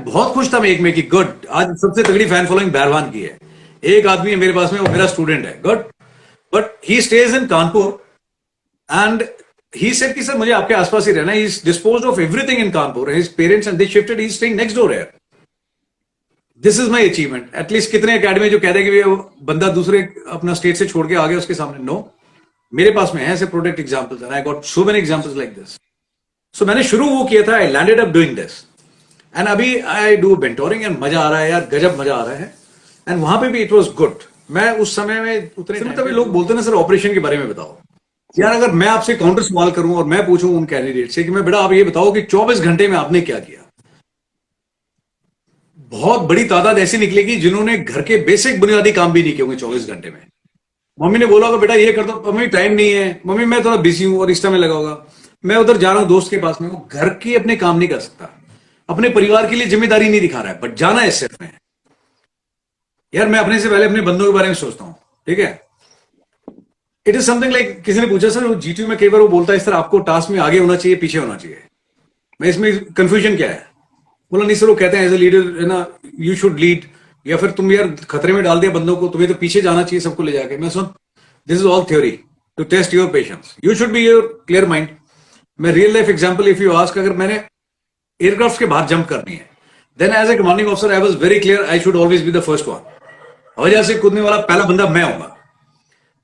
बहुत खुश था मैं एक में कि गुड, आज सबसे तगड़ी फैन फॉलोइंग बहरवान की है। एक आदमी है मेरे पास में, वो मेरा स्टूडेंट है, good. But he stage in Kanpur and he said कि सर मुझे आपके आसपास ही रहना है। He is disposed of everything in Kanpur, his parents and they shifted, he is staying next door here. This is my achievement. At least कितने academy जो कहते हैं कि वो बंदा दूसरे अपना स्टेट से छोड़ के आ गया उसके सामने, नो, मेरे पास में है ऐसे product examples and I got so many examples like this. So मैंने शुरू वो किया था, I landed up doing this and अभी आई डू मेंटोरिंग एंड मजा आ रहा है यार, गजब मजा आ रहा है। एंड वहां पे भी इट वाज गुड। मैं उस समय में उतने तभी लोग बोलते ना सर ऑपरेशन के बारे में बताओ यार। अगर मैं आपसे काउंटर सवाल करूं और मैं पूछूं उन कैंडिडेट से कि मैं बेटा आप ये बताओ कि 24 घंटे में आपने क्या किया, बहुत बड़ी तादाद ऐसी निकलेगी जिन्होंने घर के बेसिक बुनियादी काम भी नहीं किए होंगे 24 घंटे में। मम्मी ने बोला होगा बेटा ये कर दो, मम्मी टाइम नहीं है, मम्मी मैं थोड़ा बिजी हूं और इस टाइम लगा होगा, मैं उधर जा रहा हूं दोस्त के पास में। वो घर के अपने काम नहीं कर सकता, अपने परिवार के लिए जिम्मेदारी नहीं दिखा रहा है, बट जाना है सिर्फ में। यार मैं अपने से पहले अपने बंदों के बारे में सोचता हूं, ठीक है। इट इज समथिंग लाइक, किसी ने पूछा सर जीटीयू में कई बार वो बोलता है इस तरह आपको टास्क में आगे होना चाहिए पीछे होना चाहिए, मैं इसमें कंफ्यूजन क्या है? बोला नहीं सर, वो कहते हैं एज ए लीडर है ना, यू शुड लीड, या फिर तुम यार खतरे में डाल दिया बंदों को, तुम्हें तो पीछे जाना चाहिए सबको ले जाके। मैं सुन, this is all theory to test your patience, you should be your clear mind. मैं real life example if you ask, अगर मैंने एयरक्राफ्ट के बाहर जंप करनी है, then as a commanding officer I was very clear, I should always be the first one. हवाई जहाज से कूदने वाला पहला बंदा मैं होगा।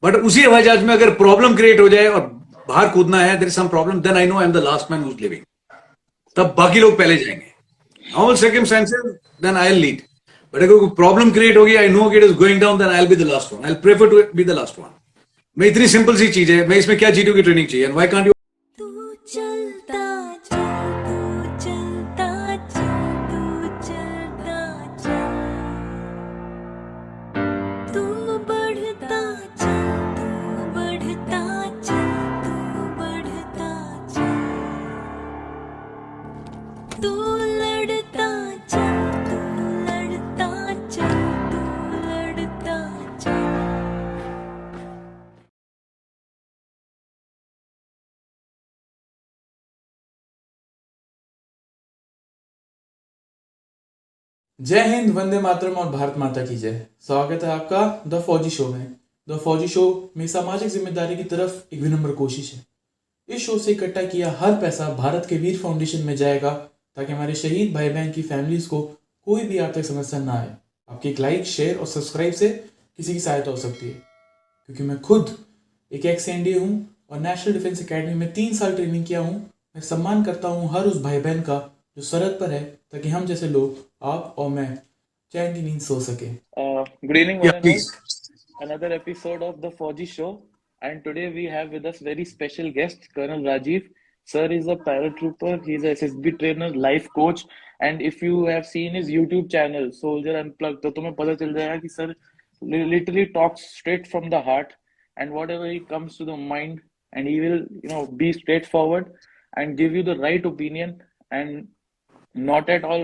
बट उसी हवाई जहाज में अगर प्रॉब्लम क्रिएट हो जाए और बाहर कूदना है, there is some problem, then I know I am the last man who is living. तब बाकी लोग पहले जाएंगे। Normal circumstances, then I'll lead. But अगर कोई प्रॉब्लम क्रिएट होगी, I know it is going down, then I'll be the last one. I'll prefer to be the last one. मैं इतनी सिंपल सी चीज है, मैं इसमें क्या जीटीयू की ट्रेनिंग चाहिए? And why can't you? तू चलता चल, तू चलता चल, तू चलता चल, तू बढ़ता चल, तू बढ़ता चल, तू बढ़ता चल, तू लड़ता चल, तू लड़ता चल, तू लड़ता चल। जय हिंद, वंदे मातरम और भारत माता की जय। स्वागत है आपका द फौजी शो में। द फौजी शो में सामाजिक जिम्मेदारी की तरफ एक विनम्र कोशिश है। इस शो से इकट्ठा किया हर पैसा भारत के वीर फाउंडेशन में जाएगा, ताकि हमारे शहीद भाई बहन की फैमिलीज को कोई भी आर्थिक समस्या ना आए। आपके एक लाइक, शेयर और सब्सक्राइब से किसी की सहायता हो सकती है, क्योंकि मैं खुद एक एक्स एनडीए हूँ और नेशनल डिफेंस एकेडमी में 3 साल ट्रेनिंग किया हूँ। मैं सम्मान करता हूँ हर उस भाई बहन का जो सरहद पर है, ताकि हम जैसे लोग, आप और मैं, चैन की नींद सो सके। Good evening, Yeah, one and please. all. Another episode of the Fauji Show, and today we have with us very special guest, Colonel Rajiv. Sir is a paratrooper. He's a SSB trainer, life coach, and if you have seen his YouTube channel, Soldier Unplugged, तो तुम्हें पता चल जाएगा कि sir literally talks straight from the heart, and whatever he comes to the mind, and he will, be straightforward and give you the right opinion, and not at all,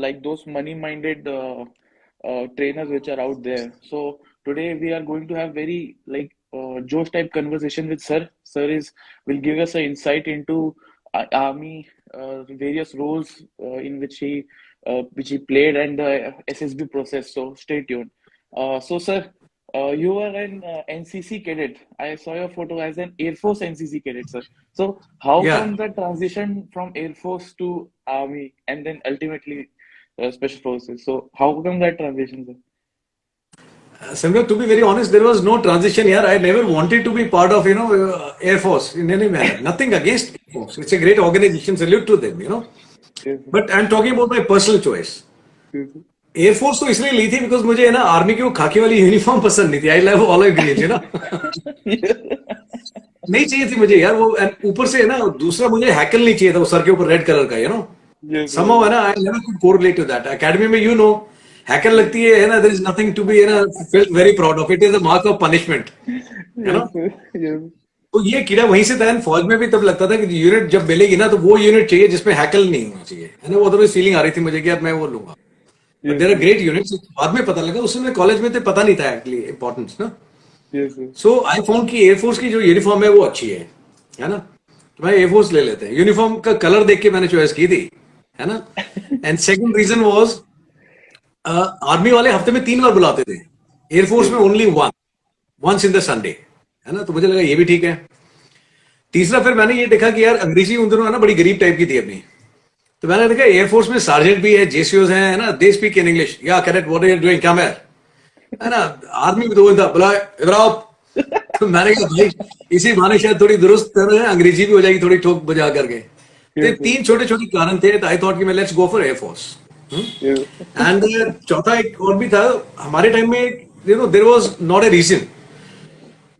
like those money-minded trainers which are out there. So today we are going to have very like Josh type conversation with sir. Sir will give us an insight into army, various roles in which he played, and the SSB process. So stay tuned. So sir, you were an NCC cadet. I saw your photo as an Air Force NCC cadet, sir. So how Yeah. come the transition from Air Force to Army and then ultimately Special Forces? So how come that transition, sir? Samir, to be very honest, there was no transition here. I never wanted to be part of, Air Force in any manner. Nothing against Air Force. It's a great organization. Salute to them, Yes, But I'm talking about my personal choice. sir. Air force तो इसलिए ली थी because मुझे है ना army की वो खाकी वाली यूनिफॉर्म पसंद नहीं थी। आई लव ऑलिव ग्रीन, नहीं चाहिए थी मुझे यार वो। and ऊपर से है ना दूसरा, मुझे हैकल नहीं चाहिए था वो सर के ऊपर रेड कलर का, Yes, sir. somehow है ना, I never could correlate to that. Academy में हैकल लगती है ना, there is nothing to be feel very proud of, it is a mark of punishment, Yes, sir. Yes. तो ये कीड़ा वहीं से था। फौज में भी तब लगता था कि यूनिट जब मिलेगी ना तो वो यूनिट चाहिए जिसमें हैकल नहीं होना चाहिए, है ना। वो तो फीलिंग आ रही थी मुझे कि यार मैं वो लूंगा। But there are great units, बाद में पता लगा, उस समय कॉलेज में तो पता नहीं था एक्चुअली इंपॉर्टेंस ना। Yes, sir. So I found कि एयरफोर्स की जो यूनिफॉर्म है वो अच्छी है ना, तो भाई एयरफोर्स ले लेते हैं। यूनिफॉर्म का कलर देख के मैंने चॉइस की थी, है ना. And second reason was army वाले हफ्ते में 3 बार बुलाते थे, एयरफोर्स में only once in the Sunday, है ना. तो मुझे लगा ये भी ठीक है. तीसरा फिर मैंने ये देखा कि यार अंग्रेजी उन दिनों है ना बड़ी गरीब टाइप की थी अपनी. तो मैंने देखा एयरफोर्स में सार्जेंट भी है, जेसीओज हैं, है ना, दे स्पीक इन इंग्लिश. या cadet what are you doing, come here, है ना. आर्मी में तो था बोला इधर आओ. तो मैंने कहा भाई इसी बहाने शायद थोड़ी दुरुस्त है, अंग्रेजी भी हो जाएगी थोड़ी ठोक बजा करके. तो ये 3 छोटे छोटे कारण थे. तो आई थॉट कि मैं let's go for air force. And चौथा एक और भी था हमारे टाइम में, you know there was not a reason.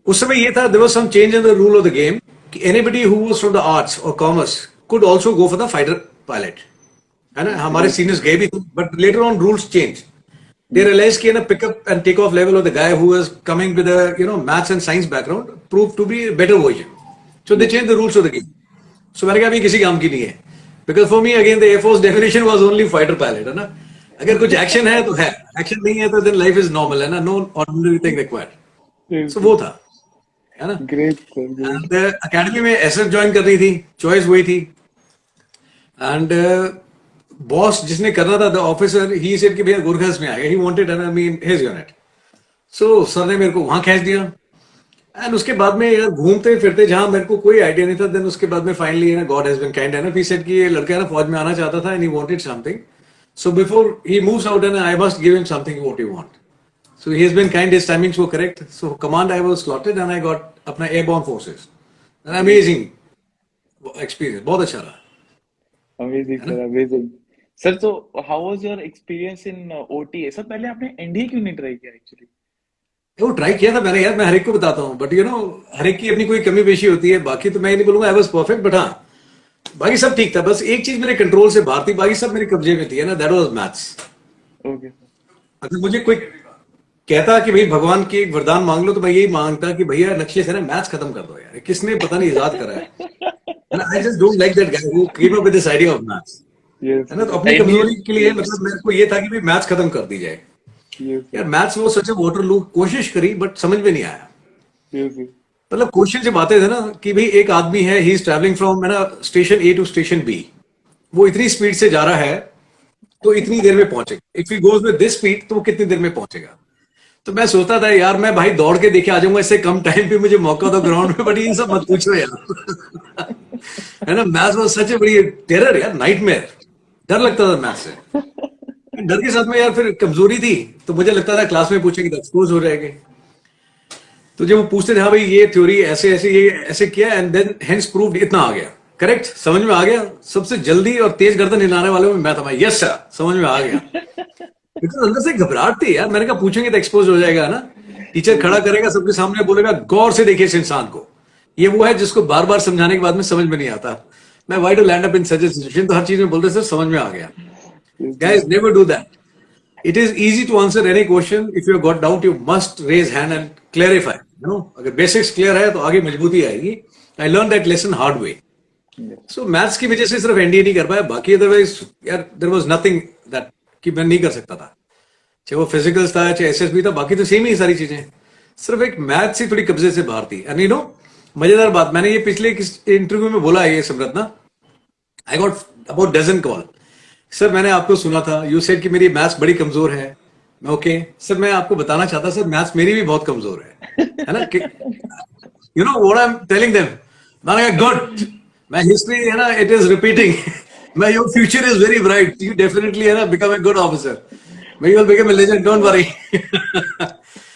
उस समय ये था, there was some change in the rule of the game कि anybody who was from the arts और commerce could also go for the fighter pilot, है ना. हमारे seniors गए भी थे, but later on rules change. They realized कि ना pickup and take off level of the guy who was coming with you know maths and science background prove to be better version. So they change the rules of the game. So मैंने कहा अभी किसी काम की नहीं है, because for me again the air force definition was only fighter pilot, है ना. अगर कुछ एक्शन है तो है, एक्शन नहीं है तो देन लाइफ इज नॉर्मल, है ना, नो ऑर्डिनरी थिंग रिक्वायर्ड. सो वो था, है ना. Great, sir. Great. And academy में एसएस ज्वाइन करनी थी, चॉइस वही थी. एंड बॉस जिसने करना था द ऑफिसर ही सेड कि भैया गुरखस में आएगा, he wanted I mean his unit. So sir ने मेरे को वहां खींच दिया. एंड उसके बाद में यार घूमते फिरते जहां मेरे को कोई आइडिया नहीं था, देन उसके बाद में फाइनली ना गॉड हैज बीन काइंड, है ना. ही सेड कि ये लड़का ना फौज में आना चाहता था and he wanted something. So before he moves out and I must give him something what he want. So he has been kind, his timings were correct. So command I was slotted and I got अपना airborne forces. An amazing experience, बहुत अच्छा रहा. Amazing, sir. Amazing. Sir, so how was your experience in OTA? Sir पहले आपने NDA क्यों नहीं try किया actually? वो ट्राई किया था मैंने यार, मैं हर एक को बताता हूँ, बट यू नो हर एक की अपनी कोई कमी पेशी होती है. बाकी तो मैं ये नहीं बोलूंगा आई वाज परफेक्ट, बट हाँ बाकी सब ठीक था. बस एक चीज मेरे कंट्रोल से बाहर थी, बाकी सब मेरे कब्जे में थी, है ना, दैट वाज मैथ्स. ओके. अगर मुझे कोई कहता कि भाई भगवान की एक वरदान मांग लो, तो मैं यही मांगता कि भैया नक्शे से ना मैथ्स खत्म कर दो यार. किसने पता नहीं इजाद करा है. I just don't like that guy who came up with this idea of maths, Yes. है ना. तो अपनी कमजोरी के लिए मतलब मेरे को ये था कि भाई मैथ्स खत्म कर दी जाए. Yes. यार मैथ्स वो सच वाटरलू, कोशिश करी बट समझ में नहीं आया. Yes. मतलब क्वेश्चन जब आते थे ना कि भाई एक आदमी है, ही इज ट्रैवलिंग फ्रॉम, है ना, station A to station B, वो इतनी स्पीड से जा रहा है तो इतनी देर में पहुंचेगा. If he goes with this speed तो वो कितनी देर में पहुंचेगा. तो मैं सोचता था यार मैं भाई दौड़ के देखे आ जाऊंगा, इससे कम टाइम पे मुझे मौका दो ग्राउंड में, बट ये सब मत पूछो यार. है ना. मैथ्स वाज सच ए बड़ी टेरर यार, नाइटमेयर. डर लगता था मैथ्स से. डर के साथ में यार फिर कमजोरी थी, तो मुझे लगता था क्लास में पूछेंगे तो एक्सपोज हो जाएंगे. तो जब वो पूछते थे हाँ भाई ये थ्योरी ऐसे ऐसे ये ऐसे किया एंड देन हेंस प्रूव्ड, इतना आ गया करेक्ट, समझ में आ गया. सबसे जल्दी और तेज गर्दन हिलाने वाले में मैं था. भाई यस सर, समझ में आ गया. बिकॉज अंदर से घबराहट थी यार. मैंने कहा पूछेंगे तो एक्सपोज हो जाएगा ना. टीचर खड़ा करेगा सबके सामने, बोलेगा गौर से देखिए इस इंसान को, ये वो है जिसको बार बार समझाने के बाद में समझ में नहीं आता. मैं why to land up in such a situation, तो हर चीज में बोलते सर समझ में आ गया. Guys, never do that. It is easy to answer any question. If you have got doubt, you must raise hand and clarify. You know, अगर basics clear है तो आगे मजबूती आएगी. I learned that lesson hard way. So maths की वजह से सिर्फ एनडीए नहीं कर पाया, बाकी अदरवाइज यार there was nothing that कि मैं नहीं कर सकता था. चाहे वो फिजिकल्स था, चाहे एसएसबी था, बाकी तो सेम ही सारी चीजें. सिर्फ एक मैथ्स ही थोड़ी कब्जे से बाहर थी. एंड यू नो मजेदार बात, मैंने ये पिछले किस इंटरव्यू में बोला है ये समृत ना, I got about dozen call. Sir मैंने आपको सुना था, यू सेड कि मेरी मैथ्स बड़ी कमजोर है. मैं ओके सर, मैं आपको बताना चाहता सर मैथ्स मेरी भी बहुत कमजोर है ना. You know what I am telling them. मैंने कहा गुड, मैं हिस्ट्री है ना इट इज रिपीटिंग. मैं your future is very bright, you definitely है ना बिकम ए गुड ऑफिसर. मैं you will become a legend, don't worry.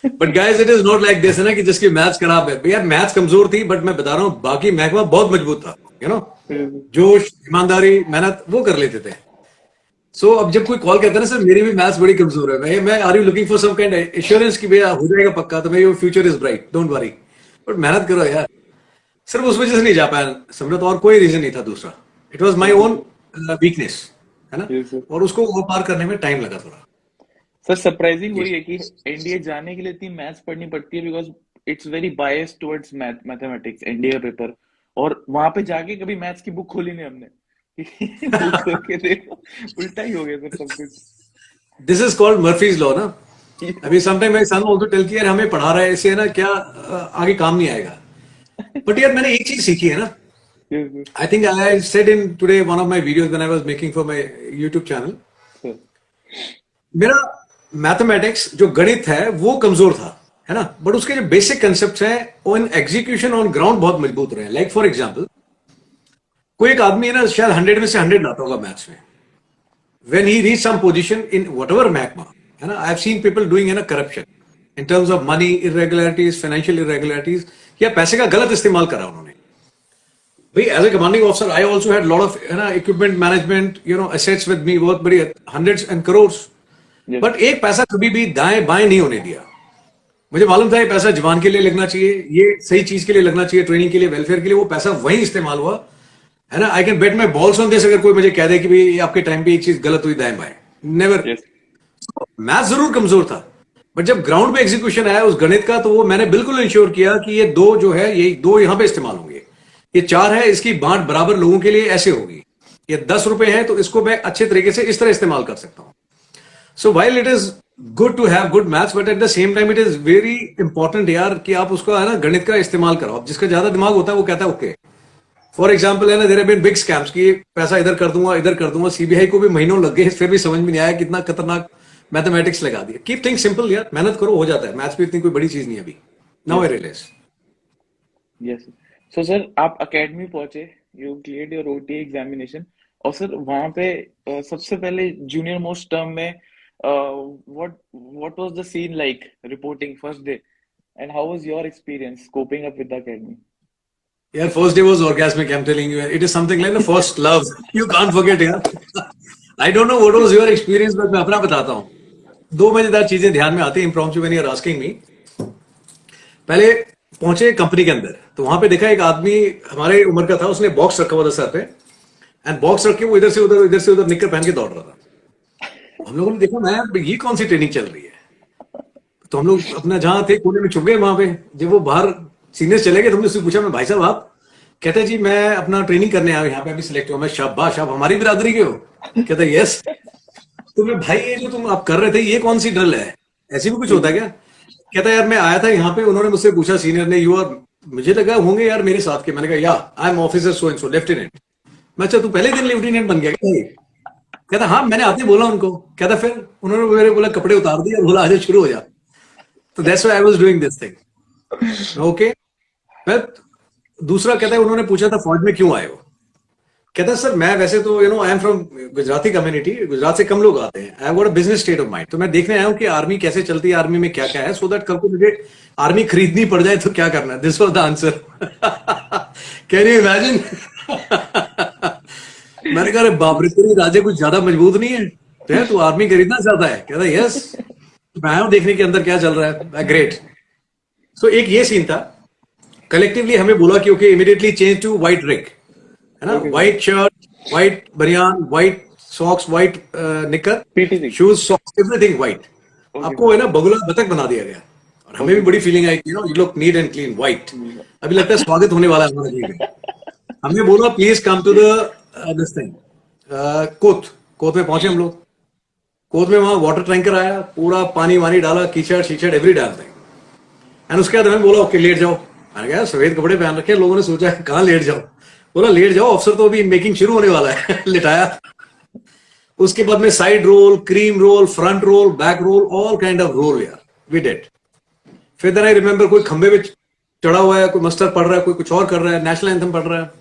But guys it is not like this, है ना, कि जिसकी मैथ्स खराब है. यार मैथ्स कमजोर थी, बट मैं बता रहा हूँ बाकी महकमा बहुत मजबूत था. यू नो जोश, ईमानदारी, मेहनत वो कर लेते थे. सो अब जब कोई कॉल करता है ना सर मेरी भी मैथ्स बड़ी कमजोर है, मैं are you looking for some kind assurance कि भैया हो जाएगा पक्का, तो मैं your future is bright, don't worry, but मेहनत करो यार. सिर्फ उस वजह से नहीं जा पाया समृत, और कोई रीजन नहीं था दूसरा. It was my own weakness, है ना. Yes, sir. और उसको वो पार करने में टाइम लगा थोड़ा. सर सरप्राइजिंग वही है कि एनडीए जाने के लिए इतनी मैथ्स पढ़नी पड़ती है because it's very biased towards mathematics NDA paper. और वहां पे जाके कभी मैथ्स की बुक खोली नहीं हमने. बुक खोल के देखो उल्टा ही हो गया सर सब कुछ. This is called Murphy's law ना. अभी sometime my son also tell कि यार हमें पढ़ा रहा है ऐसे, है ना, क्या आगे काम नहीं आएगा. बट यार मैंने एक चीज सीखी है ना, Yes, sir. I think I said in today one of my videos when I was making for my YouTube channel, Sir. मेरा मैथमेटिक्स जो गणित है वो कमजोर था, है ना, बट उसके जो बेसिक कंसेप्ट हैं ऑन एग्जीक्यूशन ऑन ग्राउंड बहुत मजबूत रहे. लाइक फॉर एग्जांपल, कोई एक आदमी है ना, शायद 100 में से 100 लाता होगा मैथ्स में. When he reach some position in whatever magma, है ना, I've seen people doing है ना corruption in terms of money irregularities, financial irregularities, या पैसे का गलत इस्तेमाल करा उन्होंने. भाई as a commanding officer I also had lot of है ना equipment management assets with me, बहुत बड़ी hundreds and crore, Yes. But एक पैसा कभी भी दाएं बाएं नहीं होने दिया. मुझे मालूम था ये पैसा जवान के लिए लगना चाहिए, ये सही चीज के लिए लगना चाहिए, ट्रेनिंग के लिए, वेलफेयर के लिए. वो पैसा वहीं इस्तेमाल हुआ, है ना. I can bet my balls on this. अगर कोई मुझे कह दे कि भाई आपके टाइम पे एक चीज गलत हुई दाएं बाएं, नेवर. Yes. मैथ जरूर कमजोर था, बट जब ग्राउंड पे एग्जीक्यूशन आया उस गणित का, तो वो मैंने बिल्कुल इंश्योर किया कि ये दो जो है, ये दो यहां पे इस्तेमाल होंगे, ये 4 है, इसकी बांट बराबर लोगों के लिए ऐसे होगी. ये 10 रुपए है तो इसको मैं अच्छे तरीके से इस तरह इस्तेमाल कर सकता हूं. So while it is good to have good maths, but at the same time it is very important यार कि आप उसको है ना गणित का इस्तेमाल करो. अब जिसका ज्यादा दिमाग होता है वो कहता है ओके. फॉर एग्जाम्पल है ना, there have been big scams कि पैसा इधर कर दूंगा इधर कर दूंगा. सीबीआई को भी महीनों लग गए, फिर भी समझ में नहीं आया, कितना खतरनाक मैथमेटिक्स लगा दिया. कीप थिंग सिंपल यार, मेहनत करो, हो जाता है. मैथ्स भी इतनी कोई बड़ी चीज नहीं है अभी. Now I realise. Yes. So sir, आप अकेडमी पहुंचे, you cleared your OTA examination, और सर वहां पे सबसे पहले जूनियर मोस्ट टर्म में what was the scene like reporting first day, and how was your experience coping up with the academy? यार first day was orgasmic, I'm telling you. It is something like the first love. You can't forget यार. I don't know what was your experience, but मैं अपना बताता हूँ. 2 मजेदार चीजें ध्यान में आती हैं impromptu when you are asking me. पहले पहुंचे कंपनी के अंदर, तो वहां पे देखा एक आदमी हमारे उम्र का था, उसने बॉक्स रखा हुआ था सर पे, एंड बॉक्स रख के वो इधर से उधर निक्कर पहन के दौड़ रहा था. हम लोगों ने देखा, मैं ये कौन सी ट्रेनिंग चल रही है. तो हम लोग अपना जहां थे कोने में छुप गए वहां पे. जब वो बाहर सीनियर्स चले गए तो हमने उससे पूछा, मैं भाई साहब आप, कहते हैं जी मैं अपना ट्रेनिंग करने आया यहाँ पे, अभी सिलेक्ट हुआ. मैं शाबाश, आप हमारी बिरादरी के हो? कहता है यस. तो मैं भाई ये जो तुम आप कर रहे थे ये कौन सी ड्रिल है, ऐसे भी कुछ होता है क्या? कहता है यार मैं आया था यहाँ पे, उन्होंने मुझसे पूछा सीनियर ने, यू आर, मुझे लगा होंगे यार मेरे साथ के. मैंने कहा या I am officer so and so, lieutenant. मैं अच्छा तू पहले दिन लेफ्टिनेंट बन गया क्या? कहता हाँ मैंने आते बोला उनको. कहता फिर उन्होंने मेरे बोला कपड़े उतार दिए और बोला आज शुरू हो जा. तो that's why I was doing this thing. Okay. फिर दूसरा कहता है उन्होंने पूछा था फौज में क्यों आए हो. कहता है सर मैं वैसे तो I am from Gujarati community, Gujarat से कम लोग आते हैं, I have got a business state of mind. तो मैं देखने आया हूँ कि आर्मी कैसे चलती है, आर्मी में क्या क्या है, सो दैट कल को मुझे आर्मी खरीदनी पड़ जाए तो क्या करना है. This was the answer. Can you imagine. मैंने कहा बाप रे तेरी राजे कुछ ज्यादा मजबूत नहीं है, तो तू आर्मी खरीदना चाहता है. कहता है यस, मैं आया हूं देखने के अंदर क्या चल रहा है. ग्रेट. सो एक ये सीन था. कलेक्टिवली हमें बोला कि okay immediately change to white rig, है ना, व्हाइट शर्ट, व्हाइट बनियान, white socks, white knicker, shoes, socks, everything white. आपको है ना बगुला बतख बना दिया गया. और हमें भी बड़ी feeling I, you look neat and clean white. अभी लगता है स्वागत होने वाला है हमारा जी में. हमने बोला please come to the this thing. कोत में पहुंचे हम लोग. कोत में वहां वाटर टैंकर आया, पूरा पानी वानी डाला, कीचड़ शीचड़ एवरी डाल थिंग. एंड उसके बाद हमें बोला ओके लेट जाओ. मैंने कहा सफेद कपड़े पहन रखे. लोगों ने सोचा कहाँ लेट जाओ. बोला लेट जाओ, अफसर तो अभी मेकिंग शुरू होने वाला है. लिटाया. उसके बाद में side roll, cream roll, front roll, back roll, all kind of roll यार वी डिड. फिर देन आई रिमेंबर कोई खंबे पे चढ़ा हुआ है, कोई मस्टर पढ़ रहा है, कोई कुछ और कर रहा है, नेशनल एंथम पढ़ रहा है.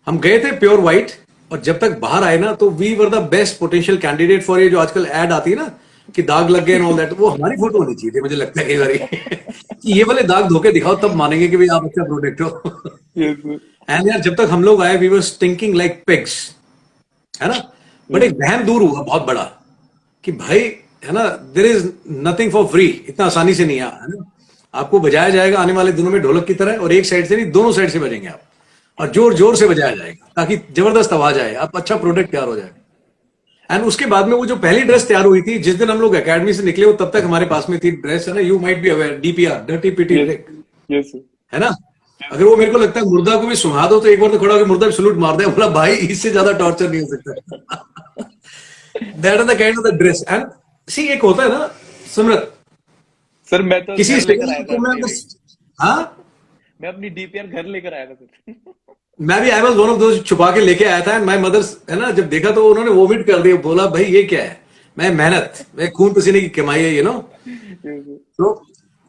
हम गए थे प्योर व्हाइट, और जब तक बाहर आए ना तो we were the best potential candidate for ये जो आजकल एड आती है ना कि दाग लग गए एंड ऑल दैट. वो हमारी फोटो होनी चाहिए थी, मुझे लगता है कई बार कि ये वाले दाग धोके दिखाओ तब मानेंगे कि भाई आप अच्छा प्रोडक्ट हो. एंड यार जब तक हम लोग आए we were stinking like pigs, है ना. बट एक वहम दूर हुआ बहुत बड़ा कि भाई है ना there is nothing for free. इतना आसानी से नहीं है ना. आपको बजाया जाएगा आने वाले दिनों में ढोलक की तरह, और एक साइड से नहीं दोनों साइड से बजेंगे आप, और जोर जोर से बजाया जाएगा ताकि जबरदस्त आवाज आए, आप अच्छा प्रोडक्ट तैयार हो जाए. एंड उसके बाद में वो जो पहली ड्रेस तैयार हुई थी जिस दिन हम लोग एकेडमी से निकले, वो तब तक हमारे पास में थी ड्रेस, है ना, you might be aware, DPR, dirty PT, है ना. अगर वो मेरे को लगता है मुर्दा को भी सुना दो तो एक बार तो खड़ा होकर मुर्दा भी सलूट मार दे. बोला भाई इससे ज्यादा टॉर्चर नहीं हो सकता. That is the kind of the dress. And सी एक होता है ना सिमरत, सर मैं तो किसी घर लेकर आया था. हाँ मैं अपनी डीपीआर घर लेकर आया था सर. मैं भी आई वॉज वन ऑफ दोस्त छुपा के लेके आया था, एंड माई मदर है ना, जब देखा तो उन्होंने वोमिट कर दिया, बोला भाई ये क्या है, मैं मेहनत, मैं खून पसीने की कमाई है, Yes, sir. तो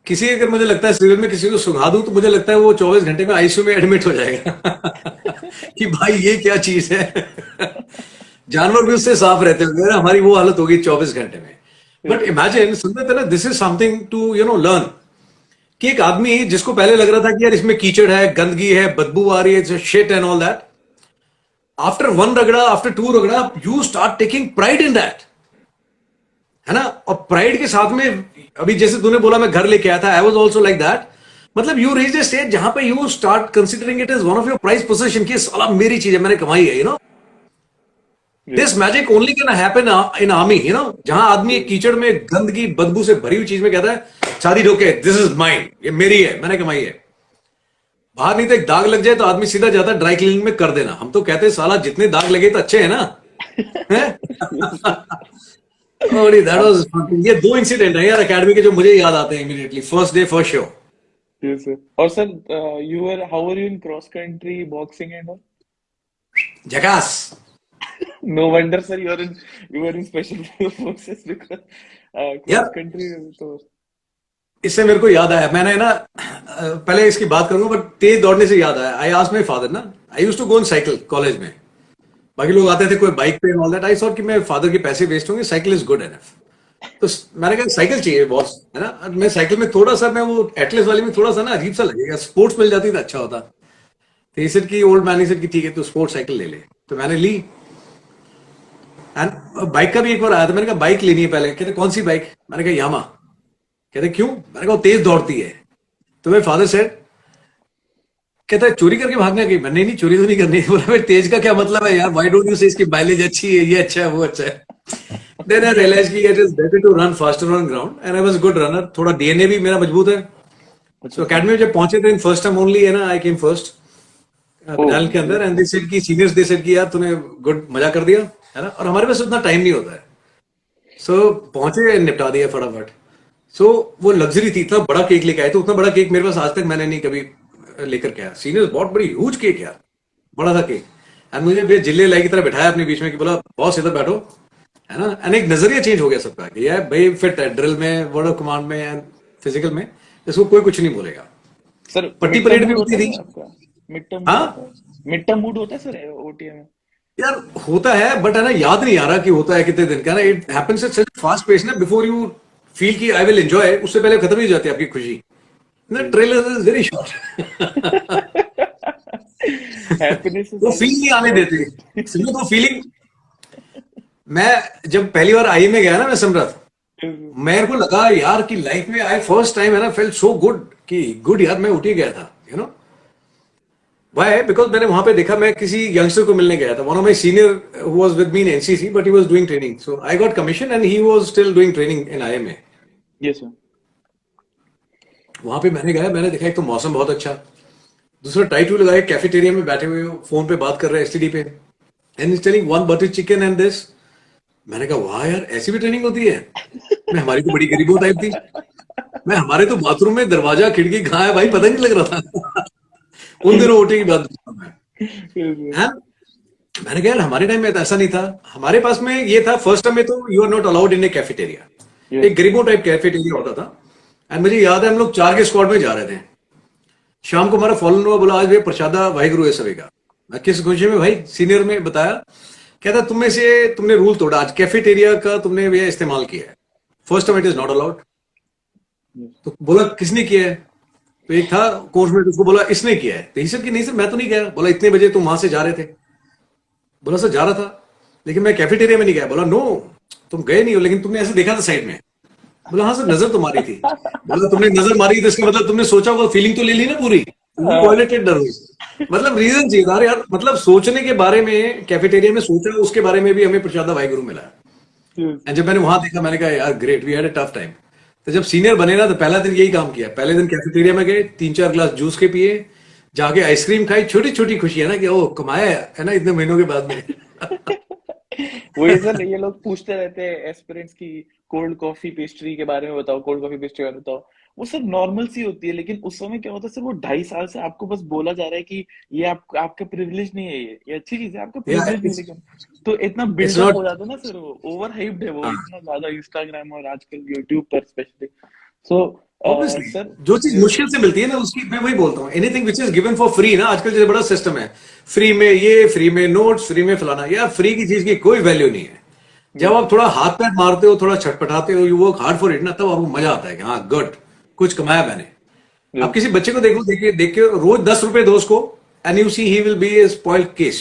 किसी अगर मुझे लगता है सिविल में किसी को सुखा दूं तो मुझे लगता है वो 24 घंटे में आईसीयू में एडमिट हो जाएगा कि भाई ये क्या चीज है जानवर भी उससे साफ रहते होंगे ना, हमारी वो हालत होगी 24 घंटे में। Yes, but sir. इमेजिन, सुनते थे ना, this is something to learn, कि एक आदमी जिसको पहले लग रहा था कि यार इसमें कीचड़ है, गंदगी है, बदबू आ रही है, shit and all that, after one रगड़ा, आफ्टर टू रगड़ा, you start taking pride in that, है ना। और प्राइड के साथ में, अभी जैसे तूने बोला मैं घर लेके आया था, I was also like that, मतलब यू रीच ए स्टेज जहां पे you start considering it as one of your prize possession, की साला मेरी चीज है, मैंने कमाई है, Yes, this magic only can happen in army, जहां आदमी एक कीचड़ में गंदगी बदबू से भरी हुई चीज में कहता है शादी ढोके, दिस इज माइन, ये मेरी है, मैंने कमाई है। बाहर नहीं तो एक दाग लग जाए तो आदमी सीधा जाता है ड्राई क्लीनिंग में कर देना, हम तो कहते हैं साला जितने दाग लगे तो अच्छे हैं ना, हैं? और that was fucking- ये दो इंसिडेंट है यार एकेडमी के जो मुझे याद आते हैं immediately, first day first show. yes, sir. Or sir, how were you in cross country, boxing and all? झकास। No wonder, sir, you were in special forces because यार cross country. So, इससे मेरे को याद आया, मैंने ना पहले इसकी बात करूंगा, बट तेज दौड़ने से याद आया, आई आस्क्ड माय फादर ना, I used to go on cycle college में, बाकी लोग आते थे कोई बाइक पे ऑल दैट, आई थॉट कि मैं फादर के पैसे वेस्ट होंगे, साइकिल इज गुड एनफ, तो मैंने कहा साइकिल चाहिए बॉस, है ना। और मैं साइकिल में थोड़ा सा, मैं वो एटलेस वाली में थोड़ा सा ना अजीब सा लगेगा, स्पोर्ट्स मिल जाती तो अच्छा होता, तो he said कि ओल्ड मैन, he said कि ठीक है तो स्पोर्ट्स साइकिल ले ले, तो मैंने ली। एंड बाइक का भी एक बार आया था, मैंने कहा बाइक लेनी है पहले, कहते कौन सी बाइक, मैंने कहा यामा, कहते क्यों, मैंने कहा वो तेज दौड़ती है, तो मेरे फादर सेड, कहता है चोरी करके भागना की, मैंने नहीं चोरी तो नहीं करनी, बोला फिर तेज का क्या मतलब है यार, व्हाई डोंट यू से इसकी माइलेज अच्छी है, ये अच्छा है, वो अच्छा है। देन आई रियलाइज कि it is better to run faster on ground, and I was good runner, थोड़ा डीएनए भी मेरा मजबूत है। अच्छा तो sir. अकेडमी में जब पहुंचे थे फर्स्ट टाइम ओनली, है ना, आई केम फर्स्ट Oh, बटालियन के अंदर, एंड दे सेड कि सीनियर्स दे सेड कि यार तूने गुड मजा कर दिया, है ना, और हमारे पास उतना टाइम नहीं होता है, सो पहुंचे निपटा दिया फटाफट। सो वो लग्जरी थी, इतना बड़ा केक लेके आए थे, उतना बड़ा केक मेरे पास आज तक मैंने नहीं कभी लेकर के आया, सीनियर्स बहुत बड़ी ह्यूज केक यार, बड़ा था केक, एंड मुझे फिर जिले लाई की तरह बिठाया अपने बीच में कि बोला बॉस इधर बैठो, है ना, एंड एक नजरिया चेंज हो गया सबका कि यार भाई फिट है, ड्रिल में, वर्ड ऑफ कमांड में एंड फिजिकल में, इसको कोई कुछ नहीं बोलेगा। सर पट्टी मिड टर्म परेड भी मूड होता होती है थी। सर आपका? मिड टर्म मूड होता हाँ है? मिड टर्म मूड होता है सर ओटीए में? यार होता है, बट है ना, याद नहीं आ रहा कि होता है कितने दिन का ना, it happens at such fast pace ना, बिफोर यू फील कि आई विल एंजॉय, उससे पहले खत्म ही हो जाती है आपकी खुशी ना, trailer is very short happiness is वो फील ऑलवेज नहीं आने देते, शॉर्ट। समझो तो फीलिंग। मैं जब पहली बार आई में गया ना, मैं समरथ, मेरे को लगा यार कि लाइफ में आई फर्स्ट टाइम, है ना, फेल्ट सो गुड कि गुड यार मैं उठी गया था, वाई, बिकॉज मैंने वहां पे देखा, मैं किसी यंगस्टर को मिलने गया था, one of my senior who was with me in NCC, but he was doing training, so I got commission and he was still doing training in IMA. Yes sir. वहां पे मैंने गया, मैंने देखा एक तो मौसम बहुत अच्छा, दूसरा टाई टू लगाए कैफेटेरिया में बैठे हुए हो, फोन पे बात कर रहे हैं एसटीडी पे, and is telling one butter chicken and this, मैंने कहा वाह यार ऐसी भी ट्रेनिंग होती है, मैं हमारी तो बड़ी गरीबों टाइप थी, मैं हमारे तो बाथरूम में दरवाजा खिड़की कहाँ है भाई पता नहीं लग रहा था उन दिनों ओटी की बात बता रहा मैं, हैं? मैंने कहा यार हमारे टाइम में तो ऐसा नहीं था, हमारे पास में ये था, फर्स्ट टाइम में तो you are not allowed in a cafeteria, yes एक गरीबों टाइप कैफेटेरिया होता था, एंड मुझे याद है हम लोग 4 के स्क्वाड में जा रहे थे, शाम को हमारा फॉलन हुआ, बोला आज भाई प्रसादा वाहिगुरु है सभी का, मैं किस खुशी में भाई, सीनियर में बताया, कहता तुम में से तुमने रूल तोड़ा, आज कैफेटेरिया का तुमने ये इस्तेमाल किया है, first time it is not allowed, तो बोला किसने किया है, तो एक था कोर्स में, उसको बोला इसने किया है, तो ही सर कि नहीं सर मैं तो नहीं गया, बोला इतने बजे तुम वहां से जा रहे थे, बोला सर जा रहा था लेकिन मैं कैफेटेरिया में नहीं गया, बोला नो तुम गए नहीं हो लेकिन तुमने ऐसे देखा था साइड में, बोला हाँ सर नजर तो मारी थी, बोला तुमने नजर मारी तो इसका मतलब तुमने सोचा होगा, फीलिंग तो ले ली ना पूरी, वायलेटेड डर, मतलब रीजन चाहिए था यार, मतलब सोचने के बारे में, कैफेटेरिया में सोचा उसके बारे में भी हमें प्रसादा वाहिगुरु मिला है। यस एंड जब मैंने वहां देखा मैंने कहा यार great, we had a tough time, तो जब सीनियर बने ना तो पहला दिन यही काम किया, पहले दिन कैफेटेरिया में गए, 3-4 ग्लास जूस के पिए, जाके आइसक्रीम खाई, छोटी छोटी खुशी है ना कि ओ कमाया है ना इतने महीनों के बाद में वही सर, ये लोग पूछते रहते हैं एस्पिरेंट्स की कोल्ड कॉफी पेस्ट्री के बारे में बताओ, कोल्ड कॉफी पेस्ट्री के बारे में बताओ, वो सब नॉर्मल सी होती है, लेकिन उस समय क्या होता है सर, वो 2.5 साल से आपको बस बोला जा रहा है कि ये आपका प्रिविलेज नहीं है, ये अच्छी चीज है, आपका Yeah, प्रिविलेज नहीं है, लेकिन तो इतना it's बिल्डअप not. हो जाता है ना सर, वो ओवर हाइप्ड है वो हाँ, इतना ज्यादा, इंस्टाग्राम और आजकल यूट्यूब पर स्पेशली। सो ऑब्वियसली सर, जो चीज यस मुश्किल से मिलती है ना उसकी, मैं वही बोलता हूँ, anything which is given for free ना, आजकल जैसे बड़ा सिस्टम है, फ्री में ये, फ्री में नोट्स, फ्री में फलाना, यार फ्री की चीज की कोई वैल्यू नहीं है। जब यस आप थोड़ा हाथ पैर मारते हो, थोड़ा छटपटाते हो, you work hard for it ना, तब आपको मजा आता है कि हाँ गुड, कुछ कमाया मैंने। आप यस किसी बच्चे को देखो, देखिए देख के रोज 10 रुपए दो उसको, and you see he will be a spoiled case.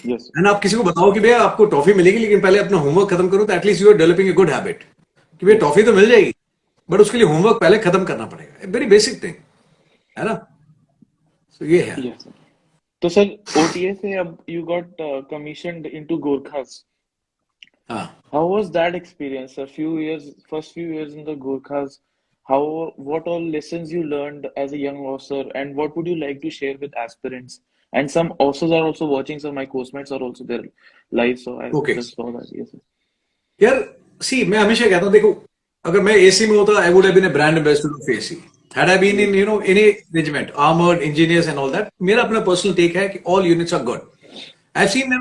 Yes and आप किसी को बताओो कि भैया आपको टॉफी मिलेगी, लेकिन पहले अपना होमवर्क खत्म करो, तो at least you are developing a good habit, कि भैया यस टॉफी तो मिल जाएगी, बट उसके लिए होमवर्क पहले खत्म करना पड़ेगा, वेरी बेसिक थिंग है ना। तो ये है। यस। तो सर, ओटीए से अब you got commissioned into Gorkhas. हाँ, How was that experience? A few years, first few years in the Gurkhas, what all lessons you learned as a young officer, and what would you like to share with aspirants? And some officers are also watching, so my coursemate are also there live, so I okay just saw that. Yes, sir. यार, सी मैं हमेशा कहता हूँ, देखो अगर मैं AC में होता, I would have been a brand ambassador of AC, had I been in Yes, you know any regiment, armoured, engineers and all that. मेरा अपना पर्सनल टेक है कि all units are good. I've seen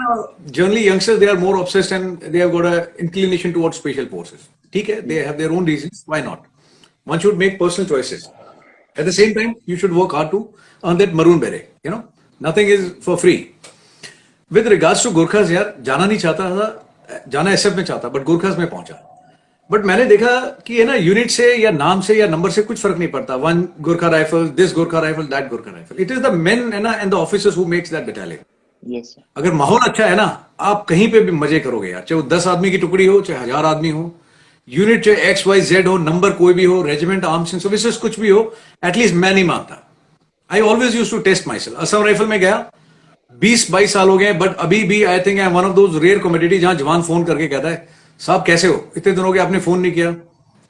generally youngsters, they are more obsessed and they have got a inclination towards special forces. ठीक है, they have their own reasons. Why not? One should make personal choices. At the same time, you should work hard to earn that maroon beret. You know, nothing is for free. With regards to Gurkhas, यार जाना नहीं चाहता था, जाना SF में चाहता, but Gurkhas में पहुंचा। बट मैंने देखा कि है ना, यूनिट से या नाम से या नंबर से कुछ फर्क नहीं पड़ता। One Gurkha rifle, this Gurkha rifle, that Gurkha rifle, it is the main है ना and the officers who makes that battalion. yes, sir. अगर माहौल अच्छा है ना, आप कहीं पे भी मजे करोगे यार, चाहे वो 10 आदमी की टुकड़ी हो, चाहे 1000 आदमी हो, यूनिट चाहे XYZ हो, नंबर कोई भी हो, रेजिमेंट, आर्म्स एंड सर्विसेज कुछ भी हो, एटलीस्ट मैं नहीं मानता। I always use to test myself. Assam rifle में गया, 20-22 साल हो गए, बट अभी भी I think I am one of those rare commodity जहां जवान फोन करके कहता है, साहब कैसे हो, इतने दिन हो गए आपने फोन नहीं किया,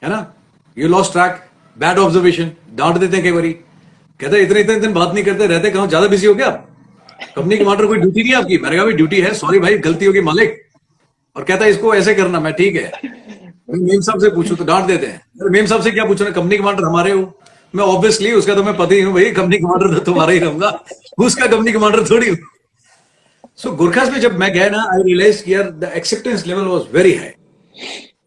है ना, you lost track, bad observation, डांट देते हैं कई बारी, कहता है इतने इतने दिन बात नहीं करते, रहते कहां, ज्यादा बिजी हो गया आप, कंपनी कमांडर कोई ड्यूटी नहीं है आपकी। मैंने कहा भाई ड्यूटी है, सॉरी भाई गलती होगी मालिक। और कहता है इसको ऐसे करना, मैं ठीक है, मेम साहब से पूछो तो डांट देते हैं। अरे मेम साहब से क्या पूछना, कंपनी कमांडर हमारे हो, मैं ऑब्वियसली उसका तो मैं पति हूँ भाई, कंपनी कमांडर तो तुम्हारा ही रहूंगा, उसका कंपनी कमांडर थोड़ी हूँ। सो गुरखास में जब मैं गया ना, आई रियलाइज यार the acceptance level was very high.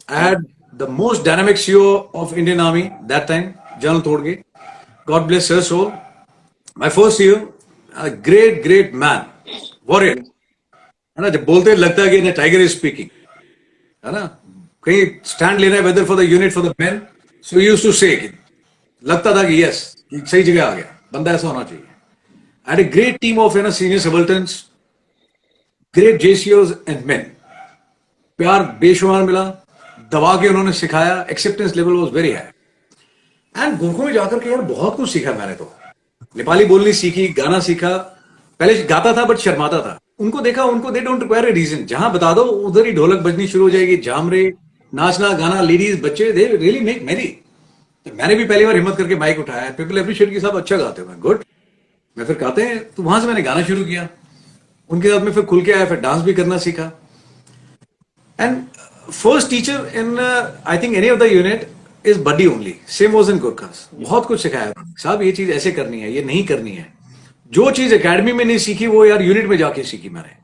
I had the most dynamic CEO of Indian Army that time, general थोड़गे, God bless his soul, my first CEO, a great man, warrior, है ना, जब बोलते हैं लगता है कि टाइगर इज स्पीकिंग, है ना, कहीं स्टैंड लेना है whether for the unit, for the man, so used to say, लगता था कि यस सही जगह आ गया, बंदा ऐसा होना चाहिए। And a great team of senior subalterns, great जेसीओज एंड मैन, प्यार बेशुमार मिला, दबा के उन्होंने सिखाया, acceptance level was very high. And गुरखों में जाकर के यार बहुत कुछ सीखा मैंने तो, नेपाली बोलनी सीखी, गाना सीखा, पहले गाता था बट शर्माता था, उनको देखा, उनको they don't require a reason, जहां बता दो उधर ही ढोलक बजनी शुरू हो जाएगी, झामरे, नाचना गाना, लेडीज बच्चे, दे रियली मेक मेरी। मैंने भी पहली बार हिम्मत करके माइक उठाया, पीपल अप्रिशिएट कि साहब अच्छा गाते हो, मैं गुड, मैं फिर गाते हैं, तो वहां से मैंने गाना शुरू किया, उनके साथ में फिर खुल के आया, फिर डांस भी करना सीखा। And first teacher in I think any of the unit is buddy only, same was in Gurkhas. बहुत कुछ सिखाया साहब, ये चीज ऐसे करनी है, ये नहीं करनी है। जो चीज एकेडमी में नहीं सीखी वो यार यूनिट में जाके सीखी मैंने।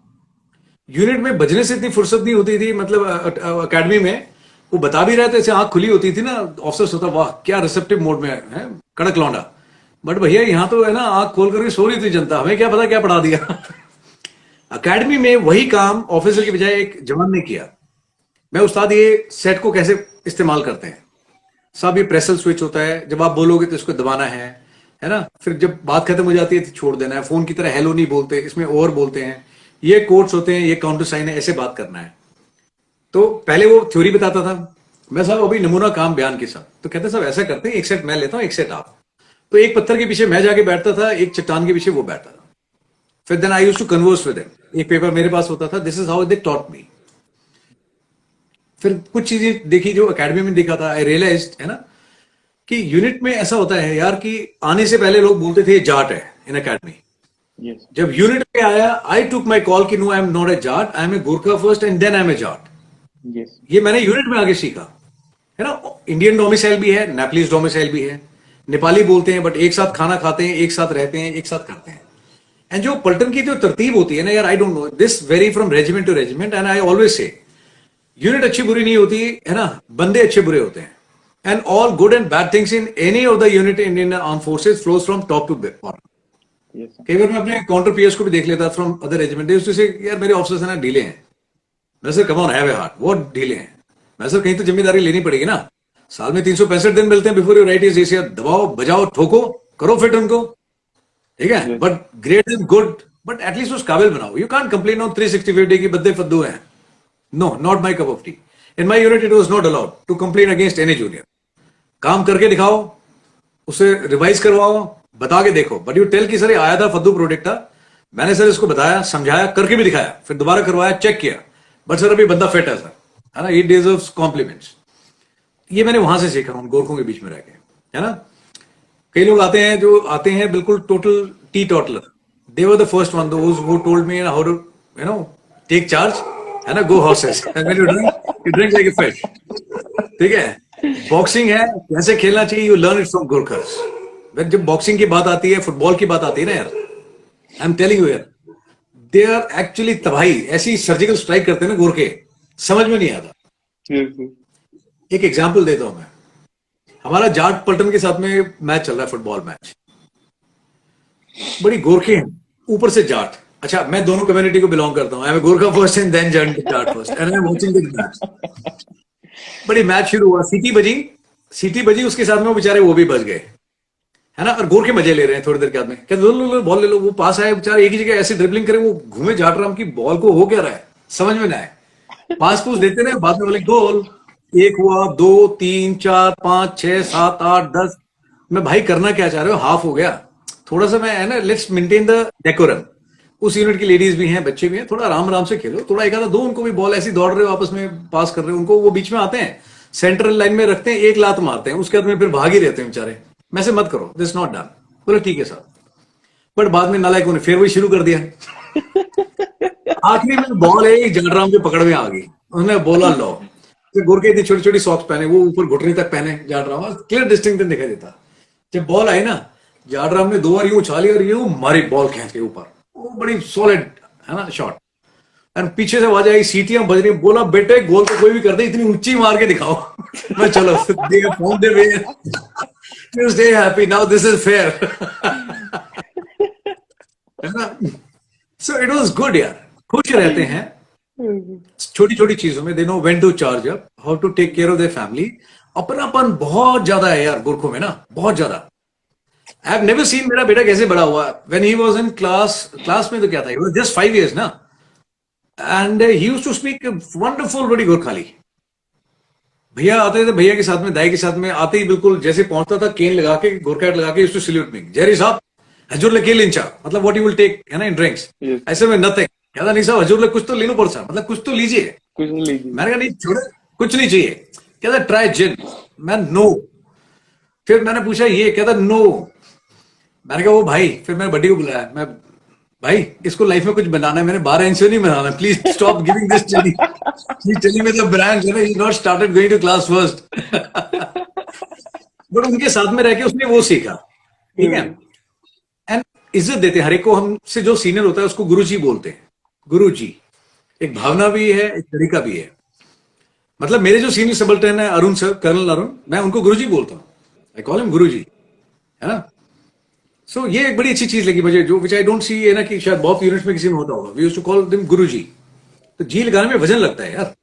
यूनिट में बजने से इतनी फुर्सत नहीं होती थी, मतलब एकेडमी में वो बता भी रहे थे, आंख खुली होती थी ना, ऑफिसर सोता वाह क्या रिसेप्टिव मोड में है, कड़क लौंडा, बट भैया यहाँ तो है ना आंख खोल करके सो रही थी जनता, हमें क्या पता क्या पढ़ा दिया। एकेडमी में वही काम ऑफिसर की बजाय एक जवान ने किया। मैं उस्ताद ये सेट को कैसे इस्तेमाल करते हैं साहब, ये प्रेसल स्विच होता है, जब आप बोलोगे तो इसको दबाना है ना, फिर जब बात खत्म हो जाती है तो छोड़ देना है, फोन की तरह हेलो नहीं बोलते, इसमें ओवर बोलते हैं, ये कोट्स होते हैं, ये काउंटर साइन है, ऐसे बात करना है। तो पहले वो थ्योरी बताता था, मैं साहब अभी नमूना काम बयान के साथ, तो कहते साहब ऐसा करते हैं, एक सेट मैं लेता हूं, एक सेट आप। तो एक पत्थर के पीछे मैं जाके बैठता था, एक चट्टान के पीछे वो बैठता था, फिर then I used to converse with them, एक पेपर मेरे पास होता था, this is how they taught me. फिर कुछ चीजें देखी जो एकेडमी में देखा था, आई रियलाइज्ड है ना कि यूनिट में ऐसा होता है यार कि आने से पहले लोग बोलते थे ये जाट है इन एकेडमी, yes, जब यूनिट में आया आई टुक माई कॉल कि no I am not a Jat, I am a Gurkha first and then I am a Jat. yes, ये मैंने यूनिट में आगे सीखा। है ना, इंडियन डोमिसाइल भी है, नेपलीज डोमिसाइल भी है, नेपाली बोलते हैं, बट एक साथ खाना खाते हैं, एक साथ रहते हैं, एक साथ करते हैं। एंड जो पलटन की जो तरतीब होती है ना यार, I don't know, this very from regiment to regiment, and I always say unit अच्छी बुरी नहीं होती है ना, बंदे अच्छे बुरे होते हैं। And all good and bad things in any of the unit in Indian arm forces flows from top to bottom. Yes, sir. कई बार मैं अपने काउंटर पीएस को भी देख लेता फ्रॉम अदर रेजिमेंट से, यार मेरे ऑफिसर्स है ना ढीले हैं। मैं sir come on have a heart, बहुत ढीले हैं। मैं सर कहीं तो जिम्मेदारी लेनी पड़ेगी ना, साल में 365 दिन मिलते हैं before you write is ACR, दबाओ बजाओ ठोको करो फिट उनको, ठीक है, but great is good, but at least उस काबिल बनाओ। You can't complain on 365 day की बद्दे फद्दू हैं। No, not my cup of tea. In my unit it was not allowed to complain against any junior. काम करके दिखाओ, उसे रिवाइज करवाओ, बता के देखो, बट यू टेल कि सर ये आया था फद्दू प्रोडक्ट था, मैंने सर इसको बताया समझाया करके भी दिखाया, फिर दोबारा करवाया चेक किया, बट सर अभी बंदा फिट है सर, है ना, इट डिजर्व्स कॉम्प्लीमेंट्स। ये मैंने वहां से सीखा उन गोरखों के बीच में रह के, है ना। कई लोग आते हैं जो आते हैं बिल्कुल total teetotaller, they were the first one those who told me how to you know take charge, है ना, go horses and when you drink like a fish, ठीक है। बॉक्सिंग है, कैसे खेलना चाहिए, you learn it from Gorkhas. जब boxing की बात आती है, फुटबॉल की बात आती है ना यार, आई एम टेलिंग यू यार, दे आर एक्चुअली तबाही, ऐसी सर्जिकल स्ट्राइक करते हैं ना गोरखे, समझ में नहीं आता। Yes, sir. एक एग्जाम्पल देता हूं मैं, हमारा जाट पलटन के साथ में मैच चल रहा है, फुटबॉल मैच, बड़ी गोरखे हैं ऊपर से जाट। अच्छा, मैं दोनों कम्युनिटी को बिलोंग करता हूं, I am Gorkha first and then Jat first, and I am watching this match. बड़ी मैच शुरू हुआ, सीटी बजी, उसके साथ में वो बेचारे वो भी बच गए, है ना, और गोरखे मजे ले रहे हैं। थोड़ी देर के बाद में कहते लो बॉल ले लो, वो पास आए बेचारे एक ही जगह ऐसे ड्रिबलिंग करे, वो घूमे जाट राम की बॉल को, हो क्या रहा है समझ में ना आए, पास पूस देते रहे, बाद में बोले गोल, एक हुआ, 2 3 4 5 6 7 8 10। मैं भाई करना क्या चाह रहे हो, हाफ हो गया, थोड़ा सा मैं है ना, लेट्स मेंटेन द डेकोरम। उस यूनिट की लेडीज भी हैं, बच्चे भी हैं, थोड़ा आराम आराम से खेलो, थोड़ा एक आधा दो उनको भी बॉल, ऐसी दौड़ रहे हो आपस में पास कर रहे हो उनको, वो बीच में आते हैं, सेंट्रल लाइन में रखते हैं, एक लात मारते हैं, उसके बाद में फिर भाग ही रहते हैं बेचारे, मैं से मत करो, दिस नॉट डन। बोले ठीक है सर, बट बाद में नालायकों ने फिर वही शुरू कर दिया। आखिरी में बॉल है जाटराम के पकड़ में आ गई, उसने बोला लो, फिर गोरखे इतनी छोटी छोटी सॉक्स पहने, वो ऊपर घुटने तक पहने, जाटराम क्लियर डिस्टिंक्शन दिखाई देता। जब बॉल आई ना, जाटराम ने 2 बार यूं उछाली और यूं मारी बॉल खींच के ऊपर, वो बड़ी सॉलिड है ना शॉट, और पीछे से आवाज आई, सीटियां बज रही, बोला बेटे गोल तो कोई भी कर दे, इतनी ऊंची मार के दिखाओ। मैं चलो stay happy now, this is fair। है ना, so it was good यार, खुश रहते हैं छोटी छोटी चीजों में, they know when to charge up, how to take care of their family. अपनापन बहुत ज्यादा है यार गोरखों में ना, बहुत ज्यादा। आई हैव नेवर सीन, मेरा बेटा कैसे बड़ा हुआ, when he was in class में तो क्या था, ही वाज जस्ट 5 years ना, and he used to speak wonderful बड़ी गोरखाली। भैया आते थे, भैया के साथ में, दाई के साथ में आते ही बिल्कुल जैसे पहुंचता था, केन लगा के, गोरखैट लगा के, यूज्ड टू सैल्यूट मी, जेरी साहब हजूर लेके लिंचा, मतलब व्हाट यू विल टेक, है ना, इन ड्रिंक्स, ऐसे में नथिंग, कहता नहीं साहब हजूर ले कुछ तो लेना पड़ता, मतलब कुछ तो लीजिए। कुछ नहीं लीजिए। मैंने कहा नहीं छोड़े, कुछ नहीं चाहिए, कहता ट्राई जिन, मैं नो, फिर मैंने पूछा ये, कहता नो, मैंने कहा वो भाई, फिर मैंने बड्डी को बुलाया, मैं भाई इसको लाइफ में कुछ बनाना है, मैंने 12 इंच से नहीं बनाना, प्लीज स्टॉप गिविंग दिस चेली, please telling me the brand, you know, he not started going to class first. But उनके साथ में रह के उसने वो सीखा, ठीक है, एंड इज्जत देते हैं हर एक को, हमसे जो सीनियर होता है उसको गुरुजी बोलते हैं, गुरुजी, एक भावना भी है, एक तरीका भी है। मतलब मेरे जो सीनियर सबल्टन है अरुण सर, कर्नल अरुण, मैं उनको गुरुजी बोलता हूँ, आई कॉल हिम गुरुजी, है ना। सो ये एक बड़ी अच्छी चीज लगी मुझे, जो विच आई डोंट सी है ना, कि शायद बहुत यूनिट्स में किसी में होता होगा, we used to call them guruji. तो जी लगाने में वजन लगता है यार,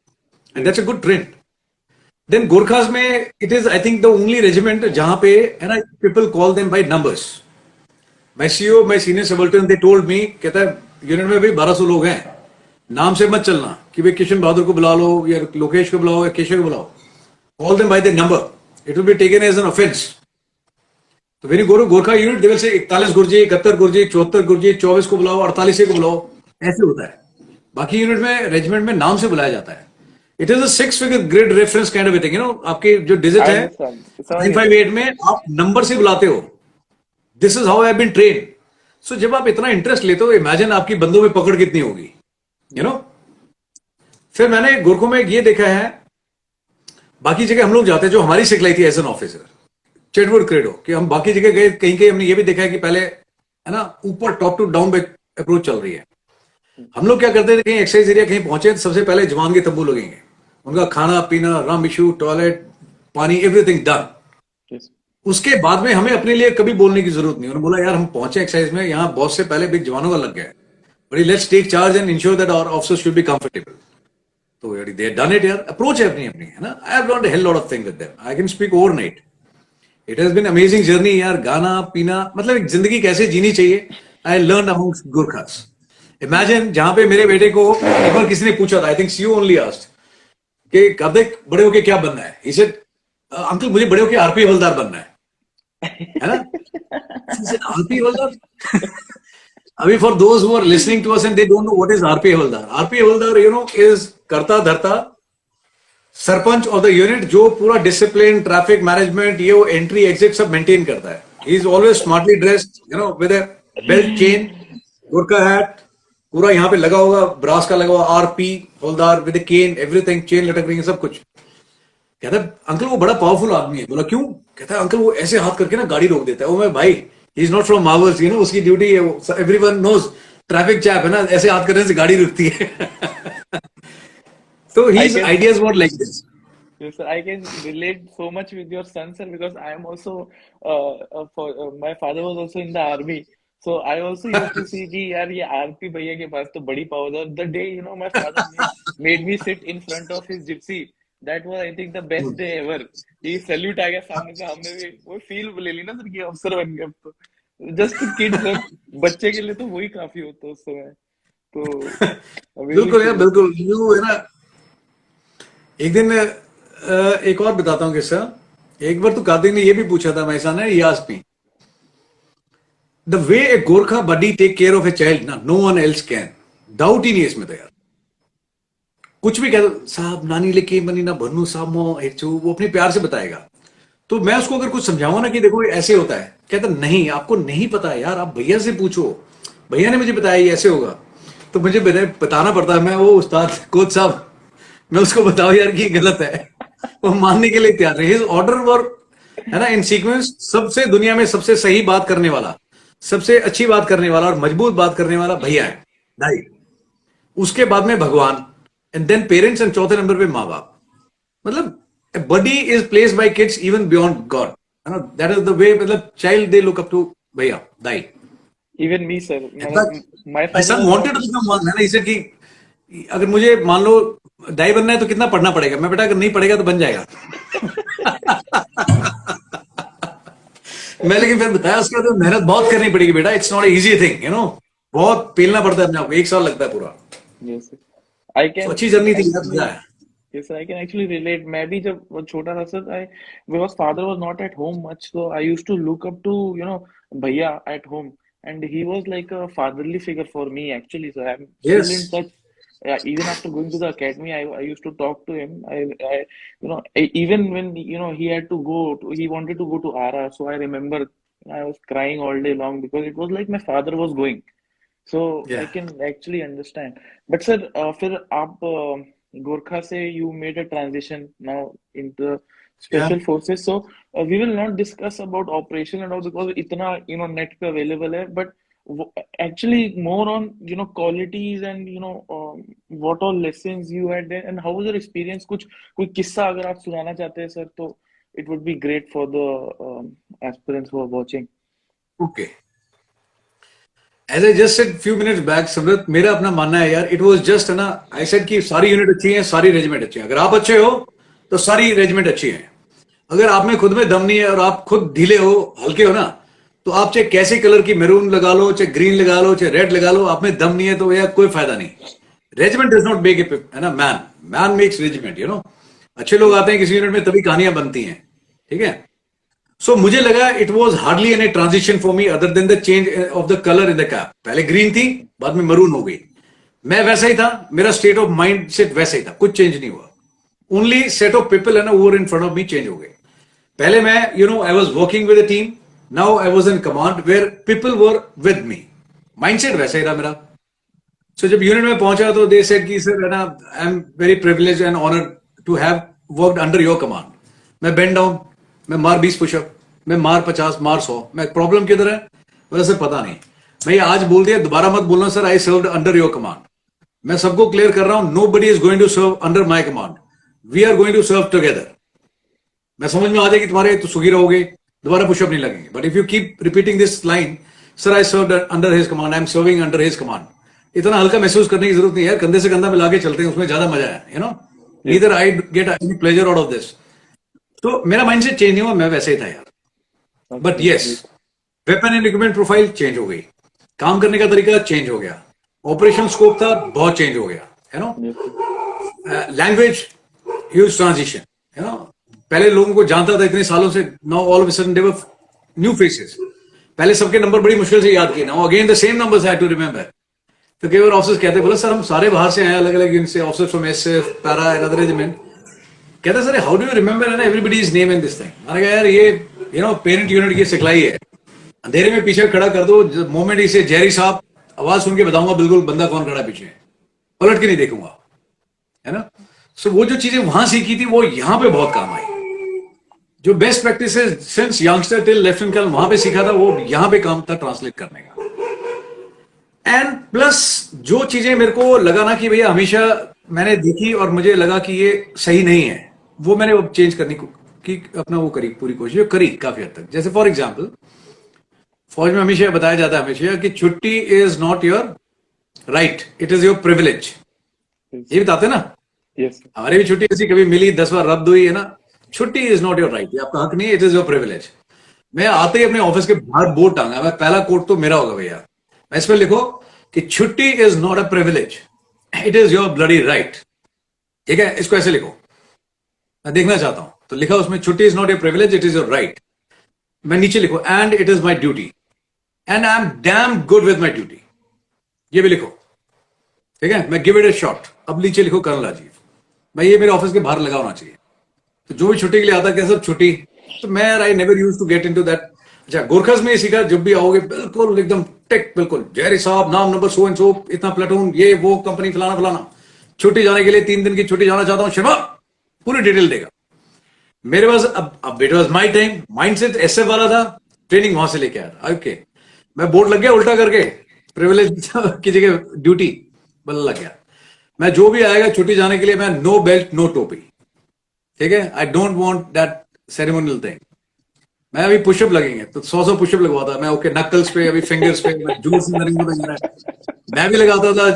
and that's a good trend. Then Gorkhas में it is I think the only regiment जहां पे है ना, people call them by numbers. My CEO, my senior subaltern, they told me, कहता है यूनिट में भी 1200 लोग हैं, नाम से मत चलना कि भाई किशन बहादुर को बुला लो, या लोकेश को बुलाओ, या केशव को बुलाओ, call them by the number, it will be taken as an offence. तो very Gorkha unit, they will say 41 गुरजी, 71 गुरजी, 74 गुरजी, 24 को बुलाओ, 48 को बुलाओ, ऐसे होता है। बाकी यूनिट में, रेजिमेंट में नाम से बुलाया जाता है। It is a 6 figure grid reference kind of thing, you know, आपके जो डिजिट है 958 में आप नंबर से बुलाते हो, this is how I have been train. So जब आप इतना इंटरेस्ट लेते हो, इमेजिन आपकी बंदों में पकड़ कितनी होगी, यू नो। फिर मैंने गोरखों में ये देखा है, बाकी जगह हम लोग जाते हैं, जो हमारी सिखलाई थी एज एन ऑफिसर, चेटवुड क्रेडो, कि हम बाकी जगह गए, कहीं कहीं हमने ये भी देखा है कि पहले है ना ऊपर टॉप टू डाउन अप्रोच चल रही है। हम लोग क्या करते थे, कहीं एक्सरसाइज एरिया कहीं पहुंचे तो सबसे पहले जवान के तंबू लगेंगे, उनका खाना पीना, रम इशू, टॉयलेट, पानी, एवरीथिंग डन। Yes. उसके बाद में हमें अपने लिए कभी बोलने की जरूरत नहीं। उन्होंने बोला यार हम पहुंचे एक्सरसाइज में, यहाँ बॉस से पहले भी जवानों का लग गया है, but let's take charge and ensure that our officers should be comfortable. तो यार दे डन इट यार, अप्रोच है अपनी अपनी, है ना। I have learned a hell lot of things with them, I can speak overnight. It has been amazing journey यार, गाना पीना, मतलब एक जिंदगी कैसे जीनी चाहिए, I learn amongst Gurkhas. Imagine, जहां पे मेरे बेटे को एक बार किसी ने पूछा था, I think she only asked कि कब तक बड़े होके क्या बनना है, ही सेड अंकल मुझे बड़े होके आरपी हवलदार बनना है ना। आरपी हवलदार अभी for those who are listening to us and they don't know what is RP havildar, RP havildar you know is करता धरता सरपंच ऑफ द यूनिट, जो पूरा डिसिप्लिन, ट्रैफिक मैनेजमेंट, ये वो एंट्री एग्जिट सब मेंटेन करता है। He is always smartly dressed, you know, with a belt chain, Gorkha hat पूरा यहाँ पे लगा होगा, ब्रास का लगा हुआ, RP havildar with cane, everything, chain लटक रही है, सब कुछ। कहता है अंकल वो बड़ा पावरफुल आदमी है। बोला क्यों? कहता है अंकल वो ऐसे हाथ करके ना गाड़ी रोक देता है। वो मैं भाई, ही is not from Marvels, you know, उसकी ड्यूटी है, एवरीवन नोज, ट्रैफिक चैप है ना, ऐसे हाथ करने से गाड़ी रुकती है। तो I his can, ideas were like this. yes, sir, I can relate so much with your son, sir, because I am also, my father was also in the army. So I also used to see कि यार ये RP भैया के पास तो बड़ी power है। The day, you know, my father made me sit in front of his gypsy. That was, I think, the best day ever. ये salute आ गया सामने से, हमने भी वो फील ले ली ना सर कि अफसर बन गए अब तो। जस्ट किड सर, बच्चे के लिए तो वही काफी होता है उस समय। तो बिल्कुल यार, अभी बिल्कुल। यू है ना, एक दिन एक और बताता हूँ किस्सा। एक बार तो कार्तिक ने ये भी पूछा था, मैं ने ये asked me, the way a Gorkha buddy take care of a child ना, no one else can. Doubt ही नहीं है इसमें तो यार। कुछ भी कह दो, साहब नानी लेके मनी ना भन्नू साहब मो हेचू, वो अपने प्यार से बताएगा। तो मैं उसको अगर कुछ समझाऊं ना कि देखो ये ऐसे होता है, कहता नहीं आपको नहीं पता है यार, आप भैया से पूछो, भैया ने मुझे बताया ये ऐसे होगा। तो मुझे बताना पड़ता है, मैं वो उस्ताद कोच साहब, मैं उसको बताऊं यार कि गलत है, वो मानने के लिए तैयार है। हिज ऑर्डर वर, है ना, इन सीक्वेंस, सबसे दुनिया में सबसे सही बात करने वाला, सबसे अच्छी बात करने वाला और मजबूत बात करने वाला भैया है, भाई। उसके बाद में भगवान, एंड देन पेरेंट्स, एंड चौथे नंबर पे माँ बाप। मतलब buddy is placed by kids even beyond God, है ना। दैट इज द वे, मतलब child they look up to भैया, दाई। even me, sir, My my father son was wanted to also, become one, है ना। इसे कि अगर मुझे मान लो दाई बनना है तो कितना पढ़ना पड़ेगा, मैं बेटा अगर नहीं पढ़ेगा तो बन जाएगा। मैं लेकिन फिर बताया उसके बाद मेहनत बहुत करनी पड़ेगी बेटा, it's not easy thing, you know, बहुत पेलना पड़ता है अपने आप को, 1 साल लगता है पूरा। yes, sir. I तो can अच्छी जर्नी थी यार, actually, मजा आया। yes, sir, I can actually relate. मैं भी जब वो छोटा था sir, I, because father was not at home much, so I used to look up to, you know, भैया at home, and he was like a fatherly figure for me actually. So I'm still in Yes. touch. Even after going to the academy, I used to talk to him. You know, even when, you know, he had to go to, he wanted to go to ARA, so I remember I was crying all day long because it was like my father was going. So I Yeah. can actually understand. But sir, फिर आप गोरखा से you made a transition now into the Yeah. special forces. So we will not discuss about operation and all because इतना, you know, net पे available है. But actually more on, you know, qualities and, you know, what all lessons you had there and how was your experience. कुछ कोई किस्सा अगर आप सुनाना चाहते हैं सर, तो it would be great for the aspirants who are watching. Okay. As I just said few minutes back, Samrut, मेरा अपना मानना है यार, इट वाज जस्ट, है ना, आई सेड कि सारी यूनिट अच्छी है, सारी रेजिमेंट अच्छी है। अगर आप अच्छे हो तो सारी रेजिमेंट अच्छी है। अगर आप में खुद में दम नहीं है और आप खुद ढीले हो, हल्के हो ना, तो आप चाहे कैसे कलर की मेरून लगा लो, चाहे ग्रीन लगा लो, चाहे रेड लगा लो, आप में दम नहीं है तो यार कोई फायदा नहीं। Regiment does not make a, है ना, man, man makes regiment, you know. अच्छे लोग आते हैं किसी यूनिट में तभी कहानियां बनती हैं, ठीक है। सो मुझे लगा it was hardly any transition for me other than the change of the colour in the cap. पहले ग्रीन थी, बाद में मरून हो गई। मैं वैसा ही था, मेरा स्टेट ऑफ माइंड सेट वैसा ही था, कुछ चेंज नहीं हुआ। ओनली सेट ऑफ पीपल, है ना, वो in front of me change हो गए। पहले मैं, you know, I was working with a team, now I was in command where people were with me. Mindset वैसा ही था मेरा। सो जब यूनिट में पहुंचा तो दे सेड कि सर, है ना, I am very privileged and honoured to have worked under your command. मैं बेंड डाउन, मैं मार 20 पुशअप, मैं मार 50, मार 100. मैं प्रॉब्लम किधर है वैसे पता नहीं. मैं ये आज बोल दिया, दोबारा मत बोलना sir I served under your command. मैं सबको क्लियर कर रहा हूं, nobody is going to serve under my command. We are going to serve together. मैं समझ में आ जाएगी तुम्हारे तो सुखी रहोगे, दोबारा पुशअप नहीं लगेंगे. But if you keep repeating this line, sir I served under his command, I am serving under his command, इतना हल्का महसूस करने की जरूरत नहीं है. कंधे से कंधा मिला के चलते हैं, उसमें ज्यादा मजा है. You know, neither I get any pleasure out of this. तो मेरा माइंडसेट चेंज नहीं हुआ, मैं वैसे ही था यार. But yes, weapon and equipment profile change हो गई, काम करने का तरीका चेंज हो गया, ऑपरेशन स्कोप था बहुत चेंज हो गया. You know, language huge transition. You know, पहले लोगों को जानता था इतने सालों से, now all of a sudden they were new faces. पहले सबके नंबर बड़ी मुश्किल से याद किए, now again the same numbers I have to remember. तो कई बार ऑफिसर्स कहते बोले सर हम सारे बाहर से आए, अलग अलग यूनिट से, officers from SF, para and other regiment. कहते sir how do you remember and everybody's name in this thing. मैंने कहा यार ये यू नो पेरेंट यूनिट की सिखलाई है. अंधेरे में पीछे खड़ा कर दो, मोमेंट इसे जहरी साहब आवाज सुन के बताऊंगा बिल्कुल बंदा कौन खड़ा पीछे, पलट के नहीं देखूंगा. है ना. सो वो जो चीजें वहां सीखी थी वो यहां पे बहुत काम आई. जो best practice since youngster till lieutenant colonel वहां पे सीखा था, वो यहां पे काम था ट्रांसलेट करने का. एंड प्लस जो चीजें मेरे को लगा ना कि भैया हमेशा मैंने देखी और मुझे लगा कि ये सही नहीं है, वो मैंने अब चेंज करने की अपना वो करी, पूरी कोशिश करी काफी हद तक. जैसे फॉर एग्जाम्पल, फौज में हमेशा बताया जाता है हमेशा कि छुट्टी is not your right, it is your privilege. ये बताते ना, Yes. हमारी भी छुट्टी ऐसी कभी मिली 10 बार रद्द हुई है ना. छुट्टी इज नॉट योर राइट, ये आपका हक नहीं है, इट इज योर प्रिविलेज. मैं आते ही अपने ऑफिस के बाहर बोर्ड टांगा, मैं पहला कोट तो मेरा होगा भैया. मैं इस पर लिखो कि छुट्टी is not a privilege, it is your bloody right. ठीक है, इसको ऐसे लिखो, मैं देखना चाहता हूं. तो लिखा उसमें छुट्टी is not your privilege, it is your right. मैं नीचे लिखो and it is my duty and I am damn good with my duty. ये भी लिखो. ठीक है, मैं गिव इट ए शॉट. अब नीचे लिखो कर्नल राजीव. भाई ये मेरे ऑफिस के बाहर लगा होना चाहिए. तो जो भी छुट्टी के लिए आता है सर छुट्टी, तो मैं I never use to get into that. अच्छा, गोरखस में ये सीखा, जब भी आओगे बिल्कुल एकदम टिक, बिल्कुल जहरी साहब, नाम नंबर सो एंड सो, इतना प्लाटून, ये वो कंपनी फलाना फलाना, छुट्टी जाने के लिए 3 दिन की छुट्टी जाना चाहता हूँ, शर्मा पूरी डिटेल देगा. मेरे पास अब it was my time, mindset SF वाला था, ट्रेनिंग वहां से लेके आया था. ओके, मैं बोर्ड लग गया उल्टा करके, प्रिविलेज की जगह ड्यूटी बदल लग गया. मैं जो भी आएगा छुट्टी जाने के लिए, मैं नो बेल्ट नो टोपी. ठीक है, I don't want that ceremonial thing. मैं अभी पुशअप लगेंगे तो 100 पुशअप लगवाता मैं. ओके, नकल्स पे, अभी फिंगर्स पे, मैं जूस मैं भी लगाता था,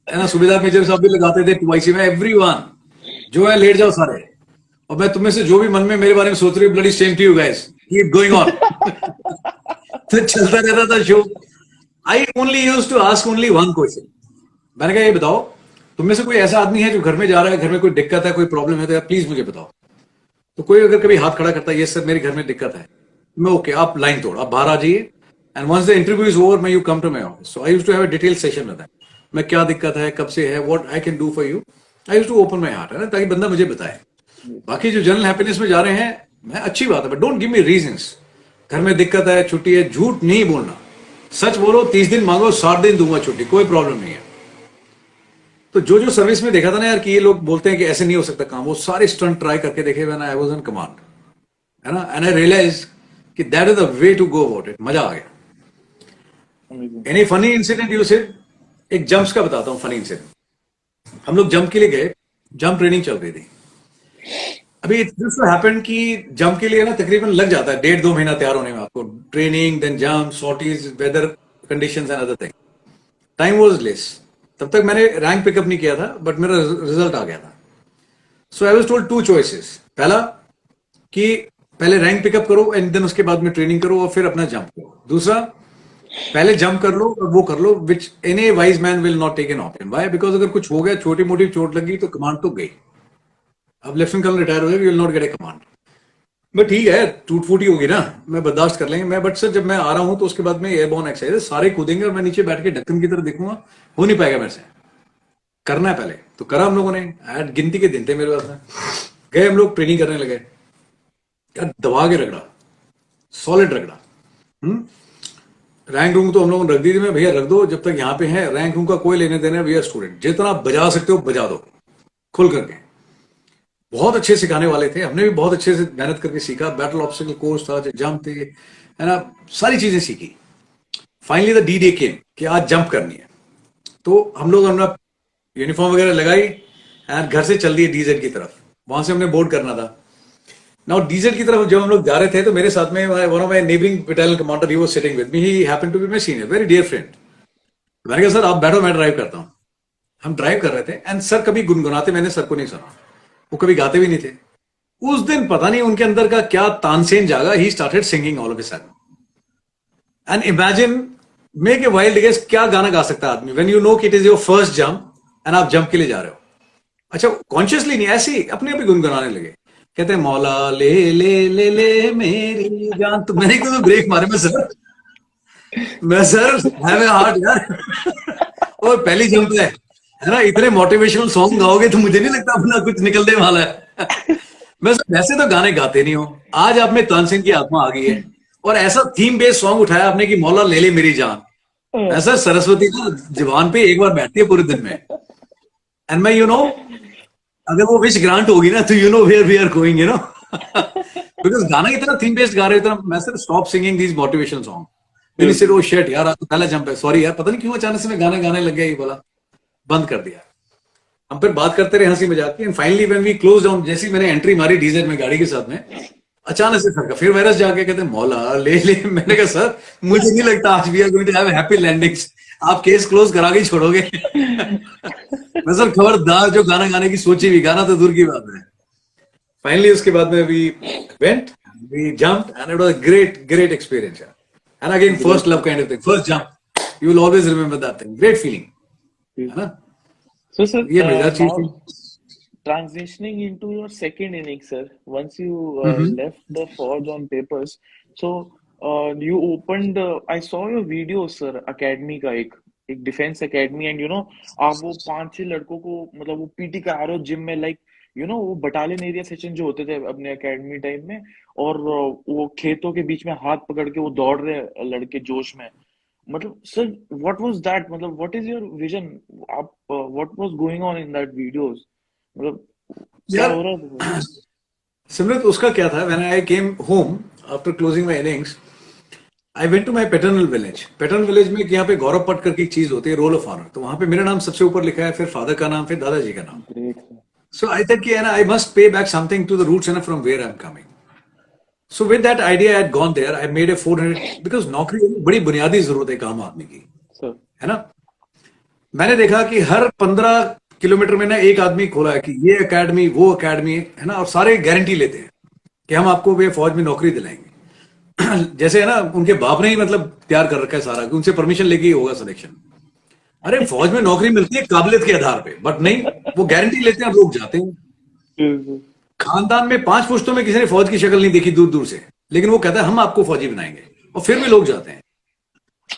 है ना. सुबेदार मेजर साहब भी लगाते थे ट्वाइस में. एवरीवन जो है लेट जाओ सारे. और मैं तुम्हें से जो भी मन में मेरे बारे में सोच रही हूँ, bloody same to you guys, keep going on. तो चलता रहता था show. I only used to ask only one question. मैंने कहा ये बताओ, तुम में से कोई ऐसा आदमी है जो घर में जा रहा है, घर में कोई दिक्कत है, कोई प्रॉब्लम है, तो प्लीज मुझे बताओ. तो कोई अगर कभी हाथ खड़ा करता है, ये सर मेरे घर में दिक्कत है, मैं ओके आप लाइन तोड़, आप बाहर आ जाइए, and once the interview is over मैं you come to my office. So I used to have a detail session with him. मैं क्या दिक्कत है, कब से है, what I can do for you. I used to open my heart, है ना, ताकि बंदा मुझे बताए. बाकी जो जनरल हैप्पीनेस में जा रहे हैं, मैं अच्छी बात है, but don't give me reasons. घर में दिक्कत है, छुट्टी है, झूठ नहीं बोलना. सच बोलो, 30 दिन मांगो, 60 दिन दूंगा छुट्टी, कोई प्रॉब्लम नहीं है. तो जो जो सर्विस में देखा था ना यार कि ये लोग बोलते हैं कि ऐसे नहीं हो सकता काम, वो सारे स्टंट ट्राई करके देखे when I was in command, है ना. एंड आई रियलाइज कि that is the way to go about it. मजा आ गया. Amazing. Any funny incident you say? एक जंप्स का बताता हूँ फनी इंसिडेंट. हम लोग जंप के लिए गए, जंप ट्रेनिंग चल रही थी. अभी दिस हैपेंड कि जंप के लिए ना तकरीबन लग जाता है 1.5-2 महीना तैयार होने में आपको. Training, then jump, sorties, weather conditions and other thing. Time was less. तब तक मैंने रैंक पिकअप नहीं किया था, बट मेरा रिजल्ट आ गया था. सो आई वाज टोल्ड 2 चॉइसेस. पहला कि पहले रैंक पिकअप करो एंड देन उसके बाद में ट्रेनिंग करो और फिर अपना जंप करो. दूसरा, पहले जंप कर लो और वो कर लो, which any wise man will not take an option. Why? Because अगर कुछ हो गया, छोटी मोटी चोट लगी तो कमांड तो गई. अब लेफ्टिनेंट कर्नल रिटायर हो जाए, will not gate A command. But ठीक है, टूट फूटी होगी ना, मैं बर्दाश्त कर लेंगे. मैं बट सर जब मैं आ रहा हूं तो उसके बाद में एयरबोर्न एक्सरसाइज सारे कूदेंगे और मैं नीचे बैठ के ढक्कन की तरफ देखूंगा, हो नहीं पाएगा मेरे से. करना है पहले. तो करा हम लोगों ने. गिनती के दिन थे मेरे पास में. गए हम लोग, ट्रेनिंग करने लगे यार, दबा के रगड़ा, सॉलिड रगड़ा. रैंक रूम तो हम लोगों ने रख दी थी. मैं भैया रख दो जब तक यहाँ पे है, रैंक रूम का कोई लेने देने, वी आर स्टूडेंट, जितना बजा सकते हो बजा दो खुल करके. बहुत अच्छे सिखाने वाले थे, हमने भी बहुत अच्छे से मेहनत करके सीखा, बैटल ऑब्स्टिकल कोर्स था, जंप थे, है ना, सारी चीजें सीखी। फाइनली द डी डे केम कि आज जंप करनी है, तो हम लोग अपना यूनिफॉर्म वगैरह लगाई एंड घर से चल दिए डीजेड की तरफ। वहां से हमने बोर्ड करना था। नाउ डीजेड की तरफ जब हम लोग जा रहे थे तो मेरे साथ में one of my neighbouring battalion commander, he was sitting with me, he happened to be my senior, very dear friend. मैंने कहा सर आप बैठो, मैं ड्राइव करता हूँ। हम ड्राइव कर रहे थे एंड सर कभी गुनगुनाते मैंने सर को नहीं सुना, वो कभी गाते भी नहीं थे। उस दिन पता नहीं उनके अंदर का क्या तानसेन जागा, he started singing all of a sudden. And imagine, make a wild guess, क्या गाना गा सकता है आदमी व्हेन यू नो कि it is your first jump and आप जंप के लिए जा रहे हो। अच्छा, कॉन्शियसली नहीं, ऐसे ही अपने आप ही गुनगुनाने लगे। कहते हैं मौला ले ले ले ले मेरी जान। तो मैंने एकदम ब्रेक मारे, मैं सर हैव ए हार्ट यार, और पहली जंप है ना, इतने मोटिवेशनल सॉन्ग गाओगे तो मुझे नहीं लगता अपना कुछ निकलने वाला है। मैं सर वैसे तो गाने गाते नहीं हूं, आज आप में तानसेन की आत्मा आ गई है और ऐसा थीम बेस्ड सॉन्ग उठाया आपने कि मौला ले ले मेरी जान। ऐसा सरस्वती तो जुबान पे एक बार बैठती है पूरे दिन में। एंड मैं अगर वो विश ग्रांट होगी ना तो you know where we are going, because गाना इतना थीम बेस्ड गा रहे थे। मैं sir stop singing these motivation song, मैंने सिर्फ वो शिट यार, आज तो पहला जंप है, सॉरी यार, पता नहीं क्यों अचानक से मैं गाना गाने लग गया, ये बोला, बंद कर दिया। हम फिर बात करते रहे हंसी मजाक की and finally when we close down, जैसे ही मैंने एंट्री मारी डीजेड में गाड़ी के साथ में, अचानक से फटका, फिर वायरस जाके कहते हैं मौला ले ले। मैंने कहा सर मुझे नहीं लगता आज we are going to have happy landings, आप केस क्लोज करा के ही छोड़ोगे। मैं सर खबरदार जो गाना गाने की सोची भी, गाना तो दूर की बात है। फाइनली उसके बाद में we went, we jumped and it was a great experience. And again first love kind of thing, first jump, you will always remember that thing, great feeling, है ना। So, sir, ये मजेदार चीज now थी। transitioning into your second inning, sir, once you left the Forge on papers, so you opened, I saw your video, sir, academy का एक defence academy, and आप वो 5-6 लड़कों को मतलब वो पीटी करा रहे हो जिम में, लाइक वो बटालियन एरिया सेशन जो होते थे अपने एकेडमी टाइम में, और वो खेतों के बीच में हाथ पकड़ के वो दौड़ रहे लड़के जोश में। मतलब सर व्हाट वाज दैट, मतलब व्हाट इज योर विजन, आप what was going on in that videos, मतलब क्या यार हो रहा था? सिमरत, उसका क्या था, when I came home after closing my innings, I went to my paternal village. Paternal village में यहाँ पे गौरव पट करके एक चीज होती है, रोल ऑफ ऑनर, तो वहां पे मेरा नाम सबसे ऊपर लिखा है, फिर फादर का नाम, फिर दादाजी का नाम। Great sir. So I thought कि I must pay back something to the roots and from where I am coming. So with that idea I had gone there, I made a 400, because नौकरी बड़ी बुनियादी जरूरत है काम आदमी की, sir है ना। मैंने देखा कि हर 15 किलोमीटर में ना एक आदमी खोला है कि ये एकेडमी वो एकेडमी, है ना, और सारे गारंटी लेते हैं कि हम आपको वे फौज में नौकरी दिलाएंगे। जैसे है ना, उनके बाप ने ही मतलब तैयार कर रखा है सारा, कि उनसे परमिशन लेके ही होगा सिलेक्शन। अरे फौज में नौकरी मिलती है काबिलियत के आधार पे, बट नहीं, वो गारंटी लेते हैं, लोग जाते हैं। खानदान में 5 पुश्तों में किसी ने फौज की शक्ल नहीं देखी दूर दूर से, लेकिन वो कहता है हम आपको फौजी बनाएंगे, और फिर भी लोग जाते हैं।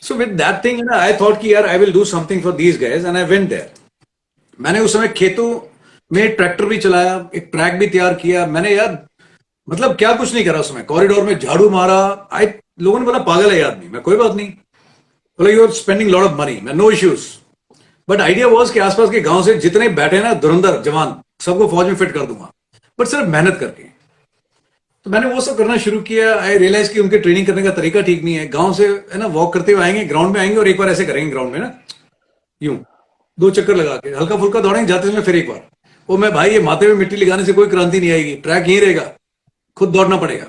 So with that thing I thought कि यार I will do something for these guys, and I went there. मैंने उस समय खेतों में ट्रैक्टर भी चलाया, एक ट्रैक भी तैयार किया मैंने, यार मतलब क्या कुछ नहीं करा उसमें, कॉरिडोर में झाड़ू मारा। लोगों ने बोला पागल है ये आदमी, मैं कोई बात नहीं, बोला you are spending lot of money, मैं no issues. But idea was कि आसपास के गांव से जितने बैठे ना धुरंधर जवान, सबको फौज में फिट कर दूंगा, बट सिर्फ मेहनत करके। तो मैंने वो सब करना शुरू किया। आई रियलाइज कि उनके ट्रेनिंग करने का तरीका ठीक नहीं है। गांव से है ना वॉक करते हुए आएंगे, ग्राउंड में आएंगे और एक बार ऐसे करेंगे ग्राउंड में ना, यूं 2 चक्कर लगा के हल्का फुल्का दौड़ेंगे, जाते समय फिर एक बार। वो मैं भाई ये माथे में मिट्टी लगाने से कोई क्रांति नहीं आएगी, ट्रैक यहीं रहेगा, खुद दौड़ना पड़ेगा।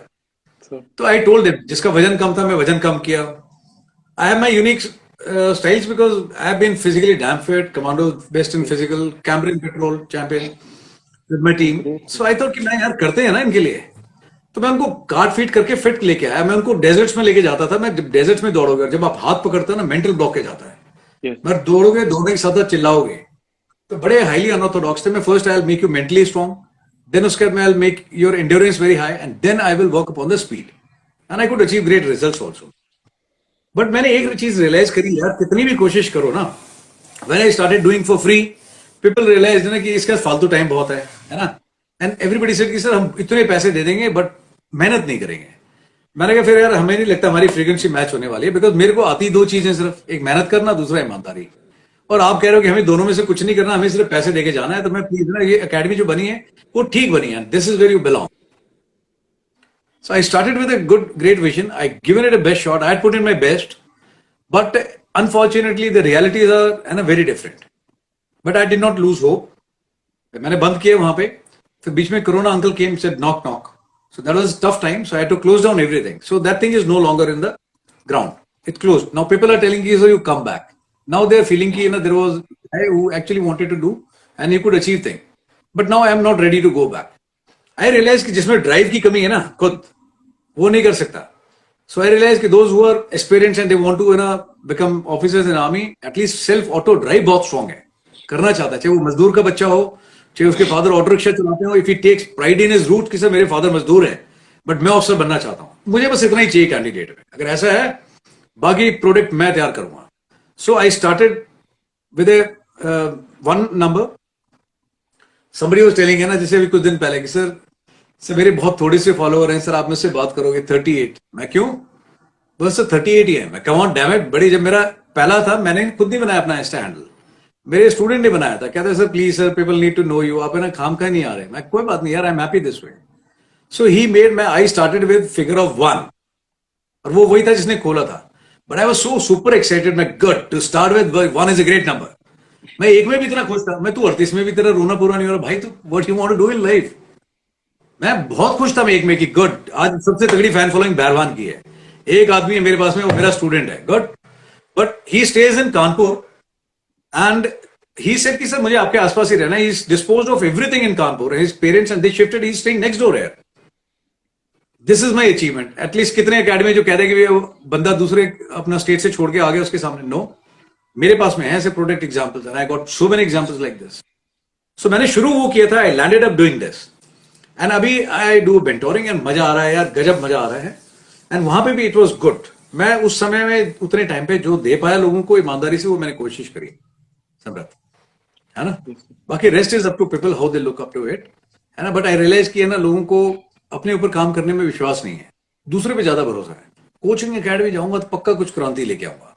तो आई टोल्ड हिम, जिसका वजन कम था मैं वजन कम किया। I have my unique styles because I have been physically damn fit, commando best in physical, Cambrian patrol champion with my team. So I thought कि मैं यार करते हैं ना इनके लिए, तो मैं उनको कार्ड फीट करके फिट लेके आया। मैं उनको डेजर्ट्स में लेके जाता था। मैं जब डेजर्ट्स में दौड़ोगे, जब आप हाथ पकड़ते हो ना, मेंटल ब्लॉकेज आता है। मैं दौड़ोगे, दौड़ने के साथ चिल्लाओगे, तो बड़े हाईली अनऑर्थोडॉक्स थे। मैं first I will make you mentally strong, then उसके बाद मैं I will make your endurance very high, and then I will work upon the speed, and I could achieve great results also. But मैंने एक चीज realise करी, यार कितनी भी कोशिश करो ना, when I started doing for free, people realize ना कि इसका फालतू टाइम बहुत है ना, एंड एवरीबडी सेड कि सर हम इतने पैसे दे देंगे बट मेहनत नहीं करेंगे। मैंने कहा फिर यार हमें नहीं लगता हमारी फ्रीक्वेंसी मैच होने वाली है, बिकॉज मेरे को आती 2 चीजें सिर्फ, एक मेहनत करना, दूसरा ईमानदारी। और आप कह रहे हो कि हमें दोनों में से कुछ नहीं करना, हमें सिर्फ पैसे देके जाना है, तो मैं प्लीज ना, ये एकेडमी जो बनी है वो ठीक बनी है, this is where you belong. So I started with a great vision. I given it a best shot. I had put in my best, but unfortunately the realities are very different. But I did not lose hope. मैंने बंद किए वहां पे. फिर बीच में corona uncle came said knock knock. So that was a tough time. So I had to close down everything. So that thing is no longer in the ground. It closed. Now people are telling you, so you come back. Now they are feeling कि there was a guy who actually wanted to do and he could achieve thing. But now I am not ready to go back. I realize कि जिसमें drive की कमी है ना खुद, वो नहीं कर सकता. So I realized कि those who are aspirants and they want to become officers in army, at least self auto drive बहुत strong है, करना चाहता है, चाहे वो मजदूर का बच्चा हो, चाहे उसके फादर ऑटो रिक्शा चलाते हो. If he takes pride in his route कि सर मेरे फादर मजदूर है बट मैं ऑफिसर बनना चाहता हूं, मुझे बस इतना ही चाहिए कैंडिडेट में. अगर ऐसा है, बाकी प्रोडक्ट मैं तैयार करूंगा. So I started with a one number. Somebody was telling है ना, जैसे अभी कुछ दिन पहले कि सर मेरे बहुत थोड़े से फॉलोअर हैं सर, आप मुझसे बात करोगे 38. मैं क्यों, बस सर 38 ही है. मैं कम ऑन डैम इट, बड़ी जब मेरा पहला था मैंने खुद नहीं बनाया अपना इंस्टा हैंडल, मेरे स्टूडेंट ने बनाया था. कहते sir please sir people need to know you, आप है ना खाम खा नहीं आ रहे. मैं कोई बात नहीं यार, I am happy this way. So he made, I started with figure of 1 और वो वही था जिसने खोला था. But I was so super excited. मैं good to start with 1 is a great number. मैं एक में भी इतना खुश था, मैं तू 38 में भी तेरा रोना पूरा नहीं हो रहा भाई, तू what you want to do in life. मैं बहुत खुश था मैं एक में कि गुड, आज सबसे तगड़ी फैन फॉलोइंग बैरवान की है. एक आदमी है मेरे पास में, वो मेरा स्टूडेंट है, good. But he stage in Kanpur and he said कि सर मुझे आपके आसपास ही रहना है. He's disposed of everything in Kanpur. His parents and they shifted. He's staying next door here. This is my achievement. At least कितने academy जो कहते हैं कि वो बंदा दूसरे अपना स्टेट से छोड़ के आ गया उसके सामने, नो, मेरे पास में है ऐसे product examples and I got so many examples like this. So मैंने शुरू वो किया था, I landed up doing this and अभी आई डू मेंटोरिंग एंड मजा आ रहा है यार, गजब मजा आ रहा है. एंड वहां पे भी इट वाज गुड. मैं उस समय में उतने टाइम पे जो दे पाया लोगों को ईमानदारी से, वो मैंने कोशिश करी सम्राट, है ना. बाकी rest is up to people how they look up to it, है ना. बट आई रियलाइज कि है ना, लोगों को अपने ऊपर काम करने में विश्वास नहीं है, दूसरे पे ज्यादा भरोसा है. कोचिंग एकेडमी जाऊंगा तो पक्का कुछ क्रांति लेके आऊंगा.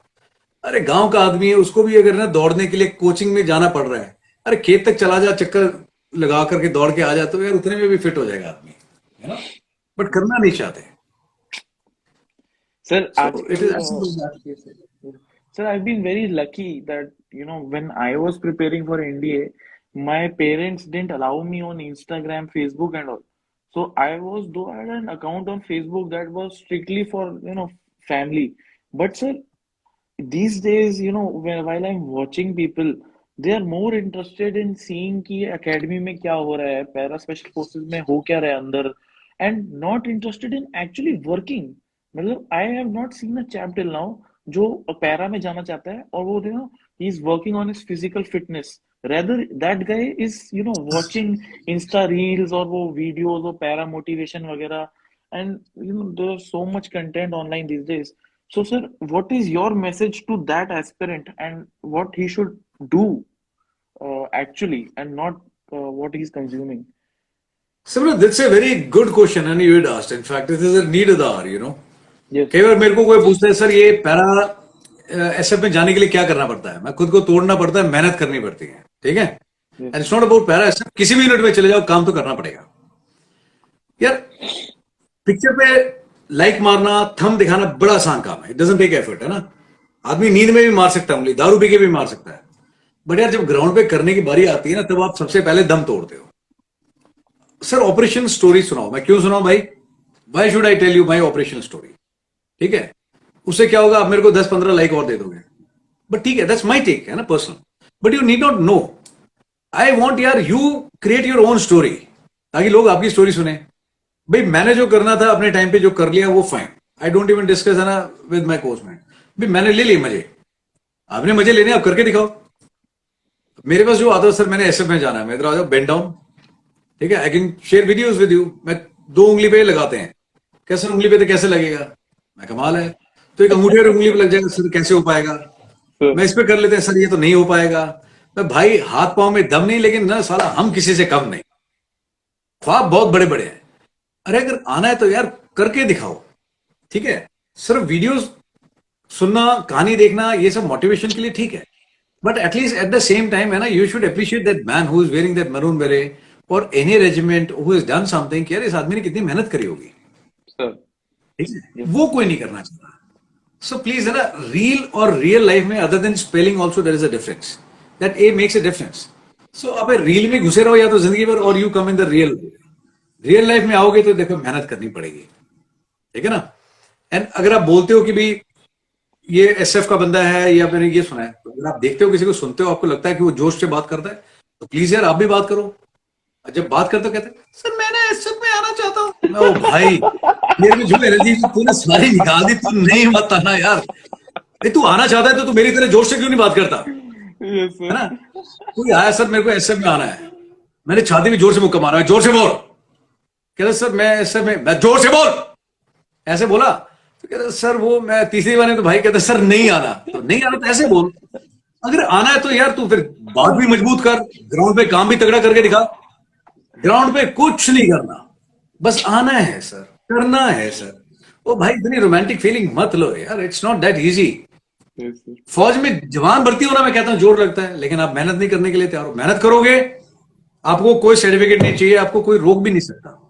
अरे गांव का आदमी है, उसको भी अगर ना दौड़ने के लिए कोचिंग में जाना पड़ रहा है, अरे खेत तक चला जा, चक्कर लगा करके दौड़ के आ जा, तो यार उतने में भी फिट हो जाएगा आदमी, है ना. बट करना नहीं चाहते. Sir, So it is sir, I've been very lucky that, when I was preparing for NDA, my parents didn't allow me on Instagram, Facebook, and all. So though I had an account on Facebook that was strictly for, family. But sir, these days, while I'm watching people, they are more interested in seeing कि academy में क्या हो रहा है, para special forces में हो क्या रहा है अंदर, and not interested in actually working. मतलब I have not seen a chap till now जो पैरा में जाना चाहता है और वो he is working on his physical fitness. Rather that guy is watching Insta reels और वो videos और पैरा motivation वगैरह, and there's so much content online these days. So sir, what is your message to that aspirant and what he should do actually, and not what he's consuming? Simran, that's a very good question and you had asked. In fact, this is a need of the hour. Yes. कई बार मेरे को कोई पूछता है sir ये para SF में जाने के लिए क्या करना पड़ता है. मैं खुद को तोड़ना पड़ता है, मेहनत करनी पड़ती है, ठीक है. And it's not about para SF, किसी भी यूनिट में चले जाओ, काम तो करना पड़ेगा यार. पिक्चर पे लाइक मारना, थंब दिखाना बड़ा आसान काम है, इट डजंट टेक एफर्ट, है ना. आदमी नींद में भी मार सकता है उंगली, दारू पी के भी मार सकता है. बट यार जब ग्राउंड पे करने की बारी आती है ना, तब आप सबसे पहले दम तोड़ते हो. सर ऑपरेशन स्टोरी सुनाओ. मैं क्यों सुनाऊं भाई, why should I tell you my operation story, ठीक है. उससे क्या होगा, आप मेरे को 10-15 लाइक और दे दोगे, बट ठीक है, दैट्स माई टेक, है ना, personal. But you need not know. I want यार you create your own story, ताकि लोग आपकी स्टोरी सुने. भाई मैंने जो करना था अपने टाइम पे जो कर लिया वो fine. I don't even discuss, है ना, विद माई कोचमैन. भाई मैंने ले ली मजे, आपने मजे लेने, आप करके दिखाओ. मेरे पास जो आता है सर मैंने एसएफ में जाना है, मैं इधर आ जाओ, बेंड डाउन, ठीक है. I can share videos with you. मैं 2 उंगली पे लगाते हैं, कैसे उंगली पे तो कैसे लगेगा, मैं कमाल है. तो एक अंगूठे और उंगली पे लग जाएगा सर, कैसे हो पाएगा. मैं इस पे कर लेते हैं सर, ये तो नहीं हो पाएगा. मैं भाई हाथ पांव में दम नहीं, लेकिन ना साला हम किसी से कम नहीं. ख्वाब बहुत बड़े बड़े हैं. अरे अगर आना है तो यार करके दिखाओ, ठीक है. सिर्फ वीडियोस सुनना, कहानी देखना, ये सब मोटिवेशन के लिए ठीक है, But at least at the same time, है ना, you should appreciate that man who is wearing that maroon beret or any regiment who has done something. कि यार इस आदमी ने कितनी मेहनत करी होगी, Sir. ठीक है, वो कोई नहीं करना चाहता. So please, है ना, real और real life में other than spelling also there is a difference. That A makes a difference. So आप real में घुसे रहो या तो जिंदगी भर, और you come in the real life में आओगे तो देखो मेहनत करनी पड़ेगी, ठीक है ना. एंड अगर आप बोलते हो कि भाई ये एसएफ का बंदा है या मैंने ये सुना है, तो अगर आप देखते हो किसी को, सुनते हो, आपको लगता है कि वो जोश से बात करता है, तो प्लीज यार आप भी बात करो. और जब बात करते हो कहते हैं सर मैंने एसएफ में आना चाहता हूँ. ओ भाई, मेरे में जो एनर्जी तूने सारी निकाल दी, तू नहीं मत आना यार. तू आना चाहता है तो तू मेरी तरह जोश से क्यों नहीं बात करता, Yes, sir. है ना. कोई आया सर मेरे को एसएफ में आना है, मैंने छाती में जोर से मुक्का मारा, जोर से बोल. कहते सर मैं एसएफ में, मैं जोर से बोल, ऐसे बोला. तो कहते सर वो मैं तीसरी बार है, तो भाई कहते सर नहीं आना, तो नहीं आना तो ऐसे बोल. अगर आना है तो यार तू फिर बात भी मजबूत कर, ग्राउंड पे काम भी तगड़ा करके दिखा. ग्राउंड पे कुछ नहीं करना, बस आना है सर, करना है सर. ओ भाई इतनी रोमांटिक फीलिंग मत लो यार, it's not that easy. Yes, sir. फौज में जवान भर्ती होना, मैं कहता हूं जोर लगता है, लेकिन आप मेहनत नहीं करने के लिए तैयार हो. मेहनत करोगे, आपको कोई सर्टिफिकेट नहीं चाहिए, आपको कोई रोक भी नहीं सकता.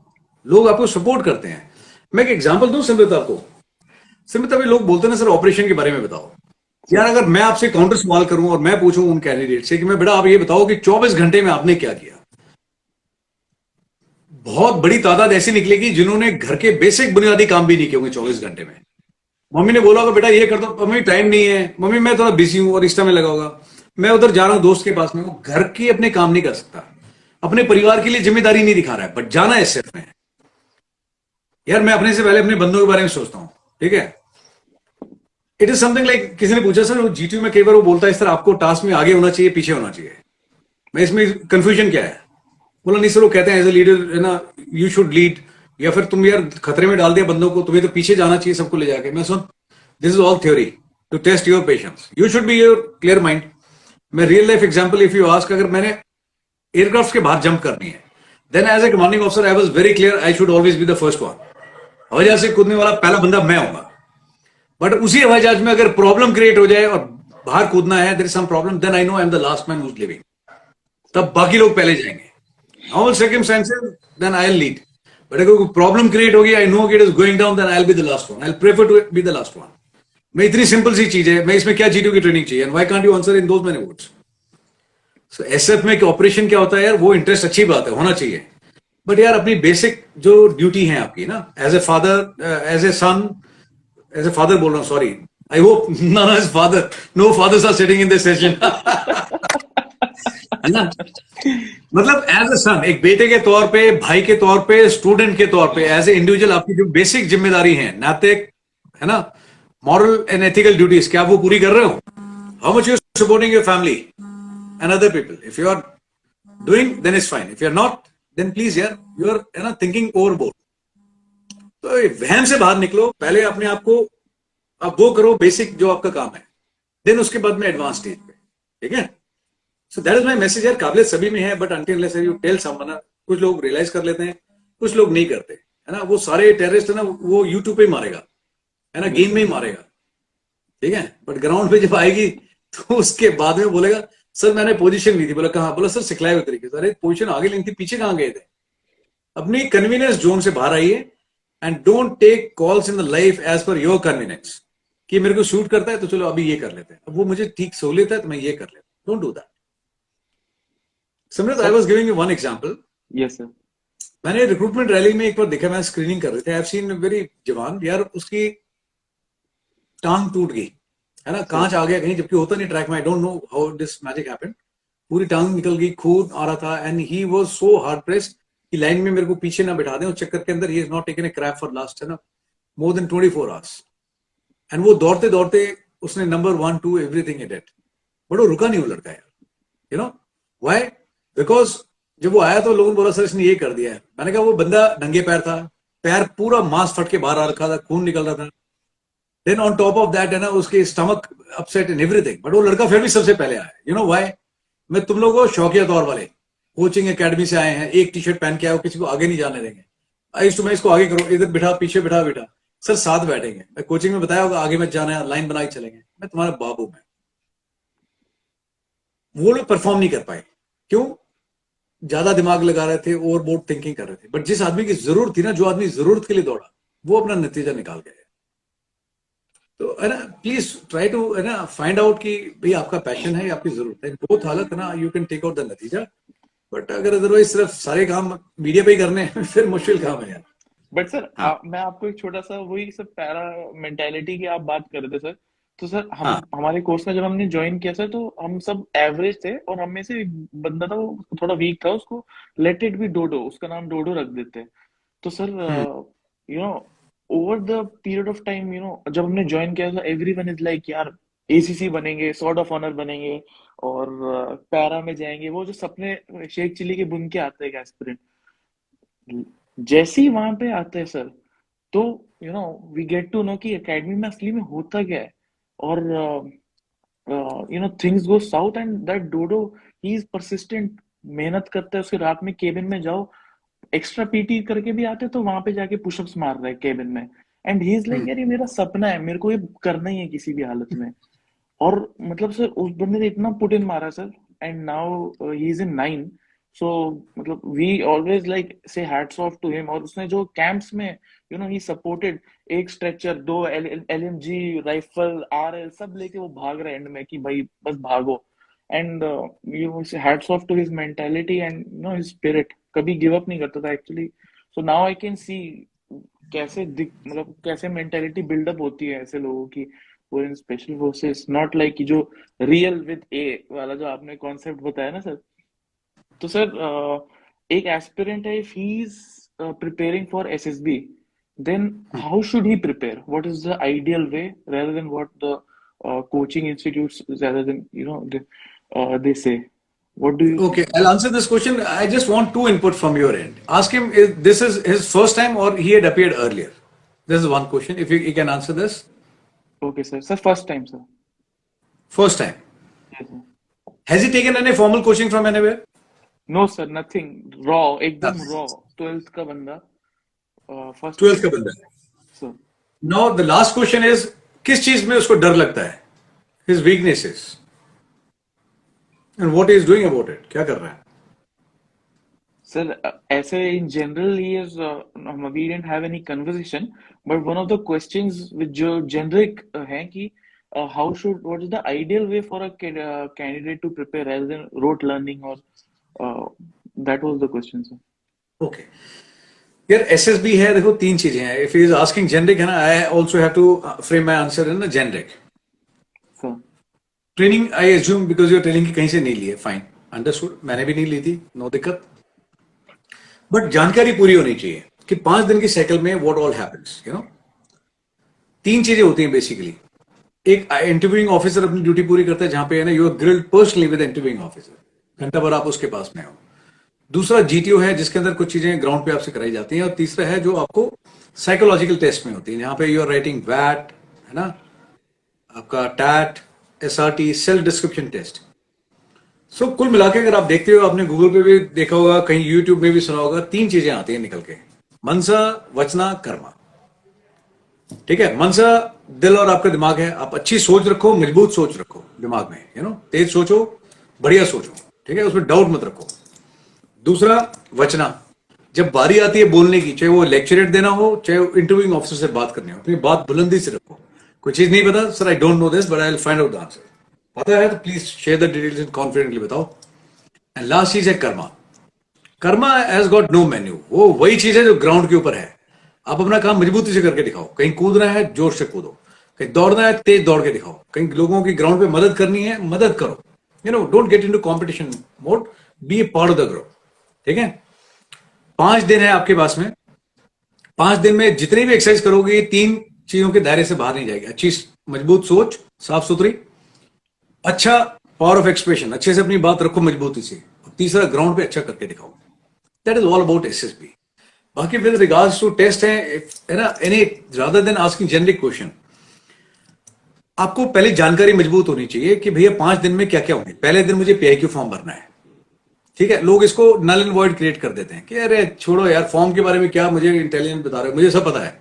लोग आपको सपोर्ट करते हैं. मैं एक एग्जांपल दूं सिमरत आपको. सिमरत, अभी लोग बोलते हैं ना सर ऑपरेशन के बारे में बताओ. यार अगर मैं आपसे काउंटर सवाल करूं और मैं पूछूं उन कैंडिडेट से कि मैं बेटा आप ये बताओ कि 24 घंटे में आपने क्या किया, बहुत बड़ी तादाद ऐसी निकलेगी जिन्होंने घर के बेसिक बुनियादी काम भी नहीं किए होंगे 24 घंटे में. मम्मी ने बोला होगा बेटा ये कर दो, मम्मी टाइम नहीं है, मम्मी मैं थोड़ा बिजी हूं और इस टाइम में लगा होगा, मैं उधर जा रहा हूं दोस्त के पास में. वो घर के अपने काम नहीं कर सकता, अपने परिवार के लिए जिम्मेदारी नहीं दिखा रहा है, बट जाना है सिर्फ में. यार मैं अपने से पहले अपने बंदों के बारे में सोचता हूं, ठीक है. इट इज समथिंग लाइक, किसी ने पूछा सर वो जीटीयू में कई बार वो बोलता है इस तरह आपको टास्क में आगे होना चाहिए पीछे होना चाहिए, मैं इसमें कंफ्यूजन क्या है. बोला नहीं सर वो कहते हैं एज ए लीडर है ना, यू शुड लीड, या फिर तुम यार खतरे में डाल दिया बंदों को, तुम्हें तो पीछे जाना चाहिए सबको ले जाके. मैं सुन, this is all theory to test your patience, you should be your clear mind. मैं real life example if you ask, अगर मैंने एयरक्राफ्ट के बाहर जंप करनी है, then as a commanding officer I was very clear, I should always be the first one. हवाई जहाज से कूदने वाला पहला बंदा मैं होऊंगा. बट उसी हवाई जहाज में अगर प्रॉब्लम क्रिएट हो जाए और बाहर कूदना है, there is some problem, then I know I am the last man who is living. तब बाकी लोग पहले जाएंगे. Normal circumstances then I will lead, but अगर कोई प्रॉब्लम क्रिएट होगी, I know it is going down, then I will be the last one. I will prefer to be the last one. मैं इतनी सिंपल सी चीज है, मैं इसमें क्या जीटीयू की ट्रेनिंग चाहिए, and why can't you answer in those many words. So SF में ऑपरेशन क्या होता है यार, वो इंटरेस्ट अच्छी बात है, होना चाहिए. बट यार अपनी बेसिक जो ड्यूटी है आपकी ना, as a father, as a son, as a father बोल रहा हूँ, sorry, I hope none is father, no fathers are sitting in this session, है ना. मतलब एज ए सन, एक बेटे के तौर पे, भाई के तौर पे, स्टूडेंट के तौर पे, एज ए इंडिविजुअल आपकी जो बेसिक जिम्मेदारी है, नैतिक, है ना, मॉरल एंड एथिकल ड्यूटीज, क्या आप वो पूरी कर रहे हो? How much you supporting your family and other people? If you are doing then is fine, if you are not then please यार यू आर, है ना, थिंकिंग ओवरबोर्ड. तो वहम से बाहर निकलो, पहले अपने आप को आप वो करो बेसिक जो आपका काम है, देन उसके बाद में एडवांस स्टेज पे, ठीक है. So that is my message यार. काबिलियत सभी में है, but until unless you tell someone, कुछ लोग रियलाइज कर लेते हैं, कुछ लोग नहीं करते, है ना. वो सारे टेररिस्ट है ना, वो यूट्यूब पे ही मारेगा, है ना, गेम में ही मारेगा, ठीक है. बट ग्राउंड पे जब आएगी तो उसके बाद में बोलेगा सर मैंने पोजीशन ली थी. बोला कहाँ? बोला सर सिखलाए हुए तरीके से. अरे पोजीशन आगे लेनी थी, पीछे कहाँ गए थे? अपनी कन्वीनियंस जोन से बाहर आइए and don't take calls in the life as per your convenience, कि मेरे को सूट करता है तो चलो अभी ये कर लेते हैं, अब वो मुझे ठीक सहूलियत है तो मैं ये कर लेता हूं. Don't do that. Samrit, I was giving you one example. Yes, sir. मैंने रिक्रूटमेंट रैली में एक बार देखा, मैं स्क्रीनिंग कर रहे थे, आई हैव सीन वेरी जवान यार, उसकी टांग टूट गई, है ना, कांच आ गया कहीं, जबकि होता नहीं ट्रैक में. आई don't know how this magic happened. पूरी टांग निकल गई, खून आ रहा था, and he was so hard pressed कि लाइन में मेरे को पीछे ना बिठा दें. उस चक्कर के अंदर he is not taken a crap for last, है ना, मोर देन 24 आवर्स. एंड वो दौड़ते दौड़ते उसने number 1 2 everything he did, but वो रुका नहीं वो लड़का यार. You know why? बिकॉज जब वो आया तो लोगों ने बोला सर इसने ये कर दिया है. मैंने कहा वो बंदा नंगे पैर था, पैर पूरा मांस फट के बाहर आ रखा था, खून निकल रहा था. Then on top of that है ना, उसके stomach upset and everything, but वो लड़का फिर भी सबसे पहले आया. You know why? मैं तुम लोगों को शौकिया तौर वाले कोचिंग एकेडमी से आए हैं, एक टी शर्ट पहन के आए हो, किसी को आगे नहीं जाने देंगे. मैं इसको आगे करो, इधर बिठा, पीछे बिठा, बेटा सर साथ बैठेंगे. मैं कोचिंग में बताया होगा आगे मत जाना है, लाइन बना के चलेंगे. मैं तुम्हारा बाबू मैं, वो लोग परफॉर्म नहीं कर पाए। क्यों? ज्यादा दिमाग लगा रहे थे, ओवरबोर्ड थिंकिंग कर रहे थे। बट जिस आदमी की जरूरत थी ना, जो आदमी जरूरत के लिए दौड़ा, वो अपना नतीजा निकाल गए। तो है ना, प्लीज ट्राई टू है ना फाइंड आउट कि भाई आपका पैशन है या आपकी जरूरत है। बोथ हालत है ना, you can take out the नतीजा। बट अगर अदरवाइज सिर्फ सारे काम मीडिया पे ही करने हैं फिर मुश्किल काम है यार। बट सर हाँ मैं आपको एक छोटा सा वही सब पैरा मेंटालिटी की आप बात कर रहे थे सर। तो सर हम हाँ। हमारे कोर्स में जब हमने ज्वाइन किया सर, तो हम सब एवरेज थे और हम में से एक बंदा था वो थोड़ा वीक था, उसको लेट इट बी डोडो, उसका नाम डोडो रख देते। तो sir hmm. You know over the period of time, जब हमने ज्वाइन किया था, एवरीवन इज लाइक यार एसीसी बनेंगे, सॉर्ड ऑफ ऑनर बनेंगे और पैरा में जाएंगे, वो जो सपने शेख चिल्ली के बुन के आते हैं एक एस्पिरेंट। जैसे ही वहां पे आते हैं सर, तो वी गेट टू नो कि एकेडमी में असली में होता क्या है। और things go south and that डोडो ही इज परसिस्टेंट, मेहनत करता है। उसके रात में केबिन में जाओ, एक्स्ट्रा पीटी करके भी आते, तो वहां पे जाके पुशअप्स मार रहा है केबिन में। एंड ही इज लाइक हम्म। यार ये मेरा सपना है, मेरे को ये करना ही है किसी भी हालत में। और मतलब सर उस बंदे ने इतना पुट इन मारा sir, and now he is in 9। So मतलब we always like say hats off to him. और उसने जो कैंप्स में ही सपोर्टेड, एक स्ट्रेचर, दो एलएमजी राइफल, आरएल सब लेके वो भाग रहा है एंड में कि भाई बस भागो। And you say hats off to his mentality and his spirit, कभी गिव अप नहीं करता था actually. So now I can see कैसे दिख मतलब कैसे मेंटालिटी बिल्डअप होती है ऐसे लोगों की, वो इन स्पेशल फोर्सेस। नॉट लाइक कि जो रियल विद ए वाला जो आपने कॉन्सेप्ट बताया ना सर। तो सर एक एस्पिरेंट है, if he is preparing for SSB, then how should he prepare? What is the ideal way rather than what the coaching institutes rather than they say? What do you Okay, think? I'll answer this question. I just want two input from your end. Ask him if this is his first time or he had appeared earlier. This is one question. If he can answer this. Okay sir, first time sir. First time. Yes sir. Has he taken any formal coaching from anywhere? No sir, nothing, raw, एकदम Yes. raw, 12th का बंदा, first 12th time का बंदा है। Sir. Now the last question is किस चीज में उसको डर लगता है? His weaknesses. And what he is doing about it? क्या कर रहा है? Sir, ऐसे in general he is we didn't have any conversation, but one of the questions which जो generic है कि what is the ideal way for a candidate to prepare rather than rote learning, or that was the question sir. Okay. यार SSB है, देखो तीन चीजें हैं। If he is asking generic है ना, I also have to frame my answer in generic. Sir, training I assume because your training की कहीं से नहीं ली है, फाइन, अंडरस्टूड, मैंने भी नहीं ली थी, नो दिक्कत। बट जानकारी पूरी होनी चाहिए कि 5 दिन की साइकिल में व्हाट ऑल हैपेंस, तीन चीजें होती हैं बेसिकली। एक इंटरव्यूइंग ऑफिसर अपनी ड्यूटी पूरी करता है, जहां पे है ना you are grilled personally with interviewing officer, घंटा भर आप उसके पास में हो। दूसरा जीटीओ है, जिसके अंदर कुछ चीजें ग्राउंड पे आपसे कराई जाती हैं। और तीसरा है जो आपको साइकोलॉजिकल टेस्ट में होती है, जहां पे यू आर राइटिंग वैट, है ना, आपका TAT, SRT, self description test. So कुल मिला के अगर आप देखते हो, आपने गूगल पे भी देखा होगा, कहीं यूट्यूब में भी सुना होगा, तीन चीजें आती हैं निकल के, मनसा, वचना, कर्मा। ठीक है, मनसा दिल और आपका दिमाग है। आप अच्छी सोच रखो, मजबूत सोच रखो दिमाग में, तेज सोचो, बढ़िया सोचो, ठीक है, उसमें डाउट मत रखो। दूसरा वचना, जब बारी आती है बोलने की, चाहे वो लेक्चरेट देना हो, चाहे इंटरव्यूइंग ऑफिसर से बात करनी हो, अपनी बात बुलंदी से रखो। कोई चीज नहीं पता, sir I don't know this but I will find out the answer, पता है तो please share the details and confidently बताओ। एंड लास्ट चीज है karma. Karma has got no menu, वो वही चीज है जो ग्राउंड के ऊपर है। आप अपना काम मजबूती से करके दिखाओ। कहीं कूदना है, जोर से कूदो। कहीं दौड़ना है, तेज दौड़ के दिखाओ। कहीं लोगों की ग्राउंड पे मदद करनी है, मदद करो। Don't get into competition mode, be a part of the group. ठीक है, 5 दिन है आपके पास में। 5 दिन में जितनी भी एक्सरसाइज करोगे, 3 चीजों के दायरे से बाहर नहीं जाएगी। अच्छी मजबूत सोच, साफ सुथरी, अच्छा पावर ऑफ एक्सप्रेशन, अच्छे से अपनी बात रखो मजबूती से। तीसरा, ग्राउंड पे अच्छा करके दिखाओ। That is all about SSB. बाकी विद रिगार्ड्स टू टेस्ट है ना, any rather than asking generic question, आपको पहले जानकारी मजबूत होनी चाहिए कि भैया 5 दिन में क्या क्या होंगे। पहले दिन मुझे पीआईक्यू फॉर्म भरना है। ठीक है, लोग इसको नल एंड वॉइड क्रिएट कर देते हैं कि अरे छोड़ो यार, फॉर्म के बारे में क्या मुझे इंटेलिजेंट बता रहे हो, मुझे सब पता है।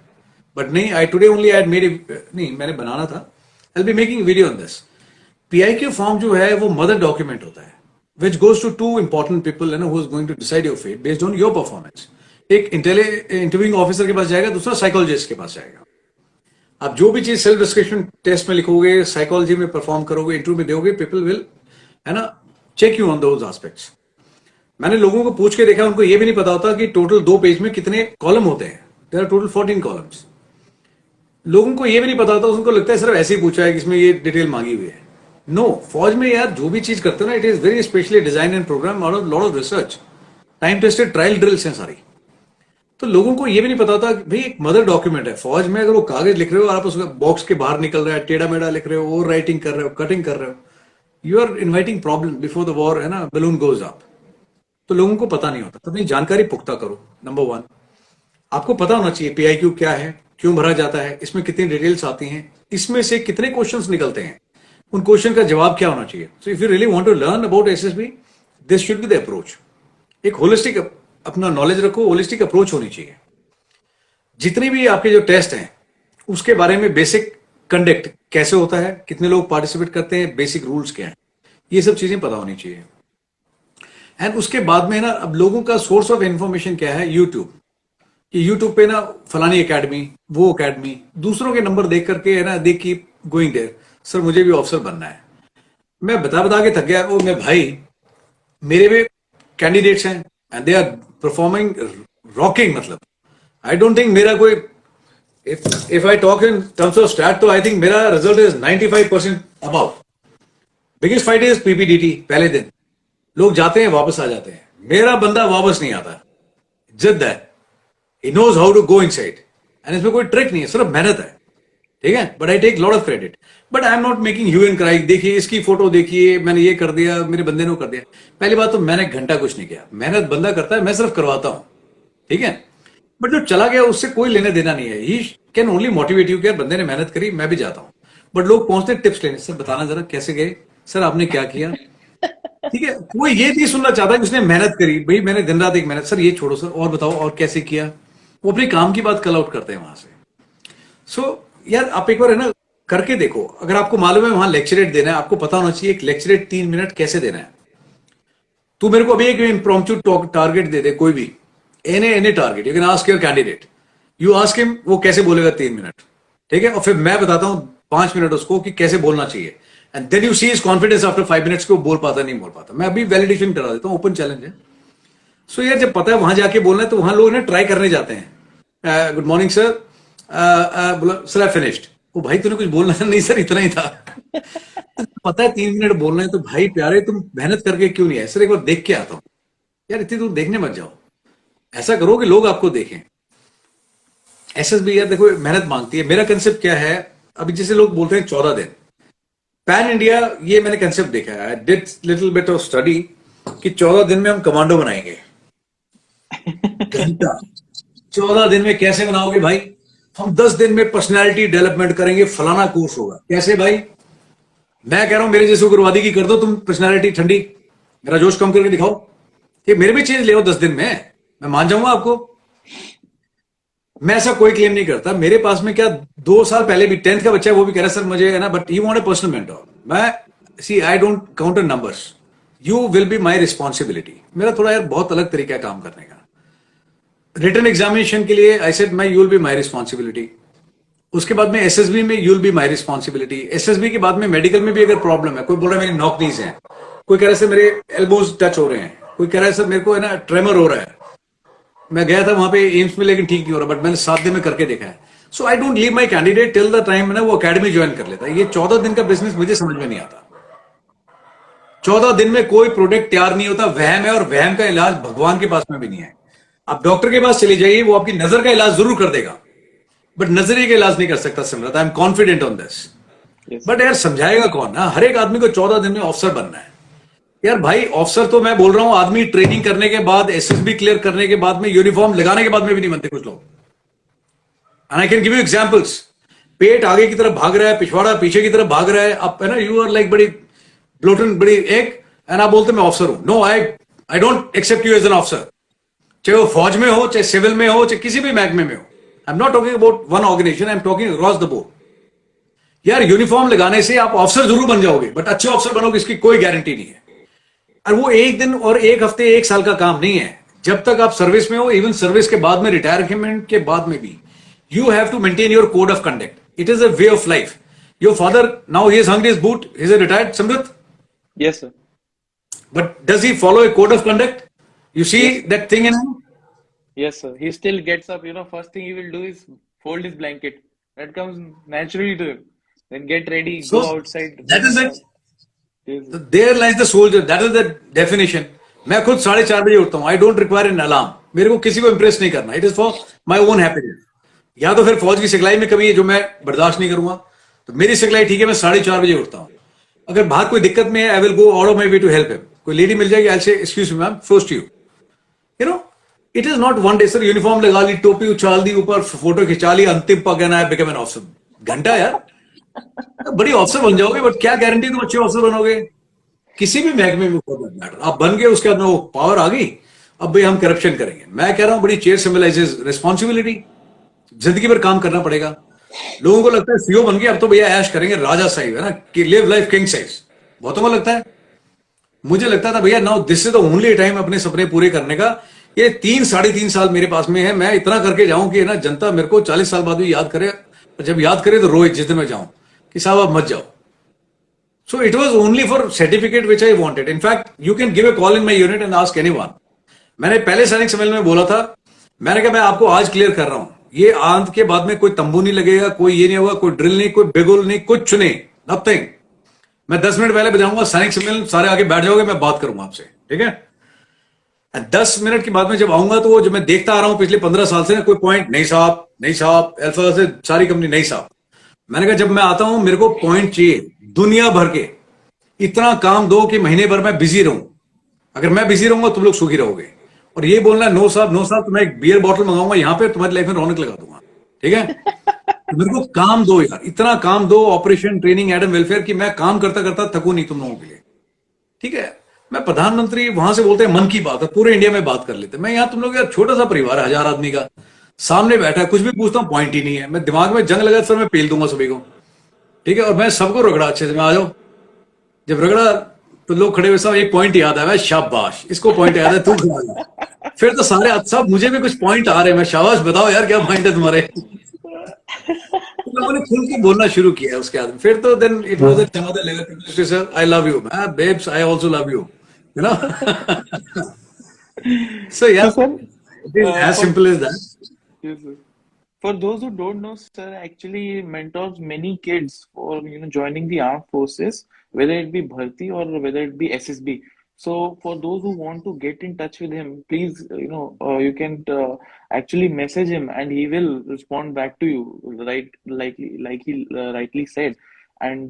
बट नहीं, I today only I made नहीं, मैंने बनाना था। आई will be making video on this. PIQ form जो है वो मदर डॉक्यूमेंट होता है which goes to two important people who is going to decide your fate based on your performance. एक interviewing officer के पास जाएगा, दूसरा साइकोलॉजिस्ट के पास जाएगा. आप जो भी चीज सेल्फ डिस्क्रिप्शन टेस्ट में लिखोगे, साइकोलॉजी में परफॉर्म करोगे, इंटरव्यू में दोगे, people will check you on those aspects. मैंने लोगों को पूछ के देखा, उनको ये भी नहीं पता होता कि टोटल 2 पेज में कितने कॉलम होते हैं. There are total 14 columns. लोगों को ये भी नहीं पता होता, उनको लगता है सिर्फ ऐसे ही पूछा है कि इसमें ये डिटेल मांगी हुई है. नो, फौज में यार जो भी चीज करते हो ना, it is very specially design and program out of lot of research, time tested trial drills हैं सारी. तो लोगों को ये भी नहीं पता होता कि भाई एक मदर डॉक्यूमेंट है. फौज में अगर वो कागज लिख रहे हो और आप उसका बॉक्स के बाहर निकल रहा है, टेढ़ा मेढ़ा लिख रहे हो, ओवर राइटिंग कर रहे हो, कटिंग कर रहे हो, you are inviting problem before the war, balloon goes up. तो लोगों को पता नहीं होता. तो अपनी जानकारी पुख्ता करो. नंबर 1, आपको पता होना चाहिए PIQ क्या है, क्यों भरा जाता है, इसमें कितनी डिटेल्स आती हैं, इसमें से कितने क्वेश्चंस निकलते हैं, उन क्वेश्चन का जवाब क्या होना चाहिए. So if you really want to learn about SSB, this should be the approach. एक होलिस्टिक अपना नॉलेज रखो, होलिस्टिक अप्रोच होनी चाहिए. जितने भी आपके जो टेस्ट हैं उसके बारे में बेसिक कंडक्ट कैसे होता है, कितने लोग पार्टिसिपेट करते हैं, बेसिक रूल्स क्या है, ये सब चीजें पता होनी चाहिए. एंड उसके बाद में अब लोगों का सोर्स ऑफ इंफॉर्मेशन क्या है, यूट्यूब. कि यूट्यूब पे फलानी एकेडमी, वो एकेडमी, दूसरों के नंबर देख करके they keep going there. Sir मुझे भी ऑफिसर बनना है. मैं बता के थक गया. वो मैं भाई, मेरे भी कैंडिडेट्स हैं and they are performing rocking. मतलब आई डोंट थिंक मेरा कोई, if I talk in terms of stat, तो आई थिंक मेरा result is 95% above. Biggest fight is PPDT. पहले दिन लोग जाते हैं, वापस आ जाते हैं. मेरा बंदा वापस नहीं आता. जिद है, he knows how to go inside. And इसमें कोई ट्रिक नहीं है, सिर्फ मेहनत है. ठीक है, but I take lot of credit. But I am not making hue and cry. देखिए इसकी फोटो देखिए, मैंने ये कर दिया, मेरे बंदे ने कर दिया. पहली बात तो मैंने घंटा कुछ नहीं किया. मेहनत बंदा करता है, मैं सिर्फ करवाता हूं. ठीक है, बट जो चला गया उससे कोई लेने देना नहीं है. He can only motivate you कि यार बंदे ने मेहनत करी, मैं भी जाता हूं. बट लोग पहुंचते टिप्स लेने, सर बताना जरा कैसे गए, सर आपने क्या किया. ठीक है, कोई ये नहीं सुनना चाहता कि उसने मेहनत करी. भाई मैंने दिन रात एक मेहनत, सर ये छोड़ो सर, और बताओ और कैसे किया. वो अपने काम की बात कल आउट करते हैं वहां से. सो यार आप एक बार करके देखो. अगर आपको मालूम है वहां लेक्चरेट देना है, आपको पता होना चाहिए एक लेक्चरेट 3 मिनट कैसे देना है. तू मेरे को अभी एक इम्प्रॉम्प्टू टारगेट दे दे, कोई भी any target, you can ask your candidate, you ask him वो कैसे बोलेगा 3 मिनट. ठीक है, और फिर मैं बताता हूं 5 मिनट उसको कि कैसे बोलना चाहिए. And then you see his confidence after 5 minutes को बोल पाता नहीं बोल पाता. मैं अभी वैलिडेशन करा देता हूं, ओपन चैलेंज है. सो यार जब पता है वहां जाके बोलना है, तो वहां लोग ट्राई करने जाते हैं. गुड मॉर्निंग सर, बोला सर आई फिनिश्ड. ओ भाई तूने कुछ बोलना नहीं, सर इतना ही था. पता है 3 मिनट बोलना है, तो भाई प्यारे तुम मेहनत करके क्यों नहीं आए. सर एक बार देख के आता हूं. यार इतनी दूर देखने मत जाओ. ऐसा करो कि लोग आपको देखें. SSB यार देखो मेहनत मांगती है. मेरा कंसेप्ट क्या है, अभी जैसे लोग बोलते हैं 14 दिन पैन इंडिया, ये मैंने कंसेप्ट देखा है. I did little bit of study कि 14 दिन में हम कमांडो बनाएंगे. घंटा 14 दिन में कैसे बनाओगे भाई. हम 10 दिन में पर्सनैलिटी डेवलपमेंट करेंगे, फलाना कोर्स होगा. कैसे भाई, मैं कह रहा हूं मेरे जैसे उग्रवादी की कर दो तुम पर्सनैलिटी ठंडी, मेरा जोश कम करके दिखाओ. ये मेरे भी चेंज ले आओ 10 दिन में, मैं मान जाऊंगा आपको. मैं ऐसा कोई क्लेम नहीं करता. मेरे पास में क्या 2 साल पहले भी 10th का बच्चा है, वो भी कह रहा है सर मुझे but you want a personal mentor. मैं see I don't count numbers, you will be my responsibility. मेरा थोड़ा यार बहुत अलग तरीका है काम करने का. रिटन एग्जामिनेशन के लिए I said my you will be my responsibility. उसके बाद में SSB में you will be my responsibility. SSB के बाद में मेडिकल में भी अगर प्रॉब्लम है, कोई बोल रहा है मेरी नॉक नीज है, कोई कह रहा है सर मेरे एल्बोज टच हो रहे हैं, कोई कह रहा है सर मेरे को ट्रेमर हो रहा है. मैं गया था वहां पे एम्स में, लेकिन ठीक नहीं हो रहा, बट मैंने 7 दिन में करके देखा है. So I don't leave my candidate till the time वो अकेडमी ज्वाइन कर लेता है. ये 14 दिन का बिजनेस मुझे समझ में नहीं आता. 14 दिन में कोई प्रोडक्ट तैयार नहीं होता. वहम है, और वहम का इलाज भगवान के पास में भी नहीं है. आप डॉक्टर के पास चले जाइए, वो आपकी नजर का इलाज जरूर कर देगा, बट नजरिए का इलाज नहीं कर सकता. Simrat, I am confident on this. But यार समझाएगा कौन ना. हर एक आदमी को 14 दिन में ऑफिसर बनना है. यार भाई ऑफिसर तो मैं बोल रहा हूं, आदमी ट्रेनिंग करने के बाद, SSB क्लियर करने के बाद में, यूनिफॉर्म लगाने के बाद में भी नहीं बनते कुछ लोग. And I can give you examples. पेट आगे की तरफ भाग रहा है, पिछवाड़ा पीछे की तरफ भाग रहा है, आप यू आर लाइक बड़ी ब्लोटन, बड़ी एक, एंड आप बोलते मैं ऑफिसर हूं. No, I don't accept you as an officer. चाहे वो फौज में हो, चाहे सिविल में हो, चाहे किसी भी महकमे में हो. I am not talking about one organization, I am talking across the board. यार यूनिफॉर्म लगाने से आप ऑफिसर जरूर बन जाओगे, बट अच्छे ऑफिसर बनोगे इसकी कोई गारंटी नहीं है। और वो एक दिन और एक हफ्ते एक साल का काम नहीं है। जब तक आप सर्विस में हो, इवन सर्विस के बाद में, रिटायरमेंट के बाद में भी, you have to maintain your code of conduct. It is a way of life. Your father now he is hungry his boot, he is retired, Samrit, Yes, sir. but does he follow a code of conduct? You see Yes. that thing in him? Yes, sir. He still gets up. First thing he will do is fold his blanket. That comes naturally to him. Then get ready, So go outside. that is it. Yes, So there lies the soldier. That is the definition. मैं खुद 4:30 बजे उठता हूँ। I don't require an alarm. मेरे को किसी को Impress नहीं करना। It is for my own happiness. या तो फिर फौज की सिखलाई में कमी है जो मैं बर्दाश्त नहीं करूंगा, तो मेरी सिखलाई ठीक है, मैं 4:30 बजे उठता हूँ। अगर बाहर कोई दिक्कत में है, I will go out of my way to help him. कोई लेडी मिल जाएगी, I say excuse me ma'am, first you know it is not one day sir. Uniform लगा ली, टोपी उछाल दी, ऊपर फोटो खिंचा ली, अंतिम पगना है, बिकम एन ऑफिसर। घंटा यार, बड़ी ऑफिसर बन जाओगे, बट क्या गारंटी तुम अच्छे ऑफिसर बनोगे किसी भी महकमे में? मैटर आप बन गए, उसके अंदर वो पावर आ गई, अब भाई हम करप्शन करेंगे। मैं कह रहा हूं बड़ी चेयर सिंबलाइजेस रिस्पॉन्सिबिलिटी। जिंदगी भर काम करना पड़ेगा। लोगों को लगता है सीओ बन गए अब तो भैया ऐश करेंगे, राजा साहिब है ना, कि लिव लाइफ किंग साइज। बहुतों को लगता है। मुझे लगता था भैया now this is the only time अपने सपने पूरे करने का। ये 3-3.5 साल मेरे पास में है, मैं इतना करके जाऊं कि ना जनता मेरे को 40 साल बाद भी याद करे। जब याद करे तो रोए जिस दिन मैं जाऊं कि साहब आप मत जाओ। So it was only for certificate which I wanted. In fact, you can give a call in my unit and ask anyone. मैंने पहले सैनिक सम्मेलन में बोला था, मैंने कहा मैं आपको आज क्लियर कर रहा हूं, ये आंत के बाद में कोई तंबू नहीं लगेगा, कोई ये नहीं होगा, कोई ड्रिल नहीं, कोई बिगुल नहीं, कुछ नहीं, नथिंग। मैं 10 मिनट पहले बजाऊंगा सैनिक सम्मेलन, सारे आगे बैठ जाओगे, मैं बात करूंगा आपसे, ठीक है? 10 मिनट के बाद में जब आऊंगा तो वो जो मैं देखता आ रहा हूं पिछले 15 साल से ना, कोई पॉइंट नहीं साहब, नहीं साहब, अल्फा से सारी कंपनी नहीं साहब। मैंने कहा जब मैं आता हूं मेरे को पॉइंट चाहिए दुनिया भर के। इतना काम दो कि महीने भर मैं बिजी रहूं। अगर मैं बिजी रहूंगा तुम लोग सुखी रहोगे। और ये बोलना नो साहब, नो साहब, तो मैं एक बियर बॉटल मंगाऊंगा यहां पे, तुम्हारी लाइफ में रौनक लगा दूंगा, ठीक है? तो मेरे को काम दो यार, इतना काम दो, ऑपरेशन, ट्रेनिंग, एडम वेलफेयर, की मैं काम करता करता थकू नहीं तुम लोगों के लिए, ठीक है? मैं प्रधानमंत्री वहां से बोलते हैं मन की बात है, पूरे इंडिया में बात कर लेते हैं। मैं यहाँ तुम लोग यार छोटा सा परिवार है, 1000 आदमी का, सामने बैठा है, कुछ भी पूछता हूँ पॉइंट ही नहीं है। मैं दिमाग में जंग लगा सर मैं पेल दूंगा सभी को, ठीक है? और मैं सबको रगड़ा अच्छे से, मैं आ जाओ। जब रगड़ा तो लोग खड़े हुए, साहब एक पॉइंट याद आया, शाबाश, इसको पॉइंट याद है, तू खड़ा। फिर तो सारे साहब मुझे भी कुछ पॉइंट आ रहे हैं, मैं शाबाश बताओ यार क्या पॉइंट है तुम्हारे। तो लोगों ने खुल के बोलना शुरू किया उसके बाद। फिर तो then it was a another level. Sir I love you, babes I also love you, you know. So So, यार sir, it is as for simple as that. yes, sir. For those who don't know, sir actually mentors many kids for joining the armed forces, whether it be Bharti or whether it be SSB. So for those who want to get in touch with him, please you can actually message him and he will respond back to you, right? Like he rightly said. And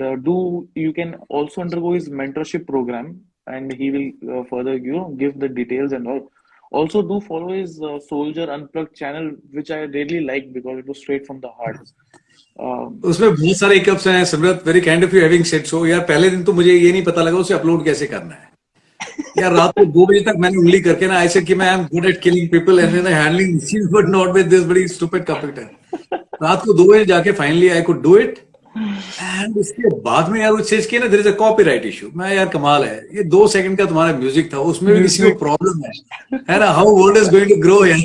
you can also undergo his mentorship program, and he will further give the details and all. Also, do follow his Soldier Unplugged channel, which I really liked because it was straight from the heart. उसमें बहुत सारे hiccups हैं Simrat, very kind of you having said so. यार पहले दिन तो मुझे ये नहीं पता लगा उसे अपलोड कैसे करना है। यार रात को 2 बजे तक मैंने उंगली करके ना ऐसे कि मैं I am good at killing people and handling machines but not with this बड़ी स्टूपिड कंप्यूटर। रात को 2 बजे जाके finally I could do it. And उसके बाद में यार वो चीज की ना, there is a copyright issue. मैं यार कमाल है, ये 2 सेकंड का तुम्हारा म्यूजिक था, उसमें भी किसी को प्रॉब्लम है ना? How world is going to grow यार।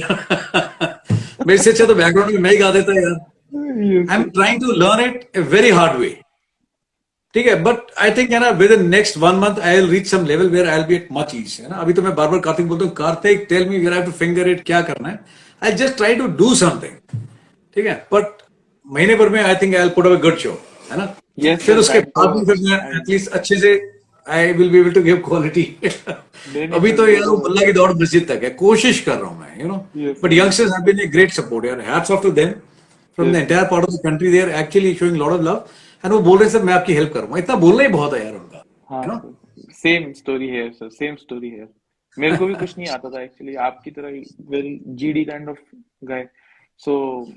मेरे से अच्छा तो बैकग्राउंड में मैं ही गा देता यार। Yes, I am sir. Trying to learn it a very hard way, ठीक है? बट आई थिंक है ना within next 1 month I will reach some level where I will be at much ease, है ना? अभी तो मैं बार बार कार्तिक बोलता हूँ, Kartik tell me where I have to finger it, क्या करना है। I just try to do something, ठीक है? बट महीने भर में I think I will put up a good show, है ना? Yes, फिर sir. उसके That बाद में फिर मैं and एटलीस्ट अच्छे से I will be able to give quality. नहीं अभी sir, तो वो यार वो तो बल्ला की दौड़ मस्जिद तक है, कोशिश कर रहा हूं मैं, yes, but sir. Youngsters have been a great support यार, hats off to them from the Yes, sir. Entire part of the country. They are actually showing lot of love and वो बोल रहे हैं सर मैं आपकी help करूंगा। इतना बोलना ही बहुत है यार उनका, हाँ you know. Sir, same story है सर, सेम स्टोरी है। मेरे को भी कुछ नहीं आता था एक्चुअली, आपकी तरह very GD kind of guy. So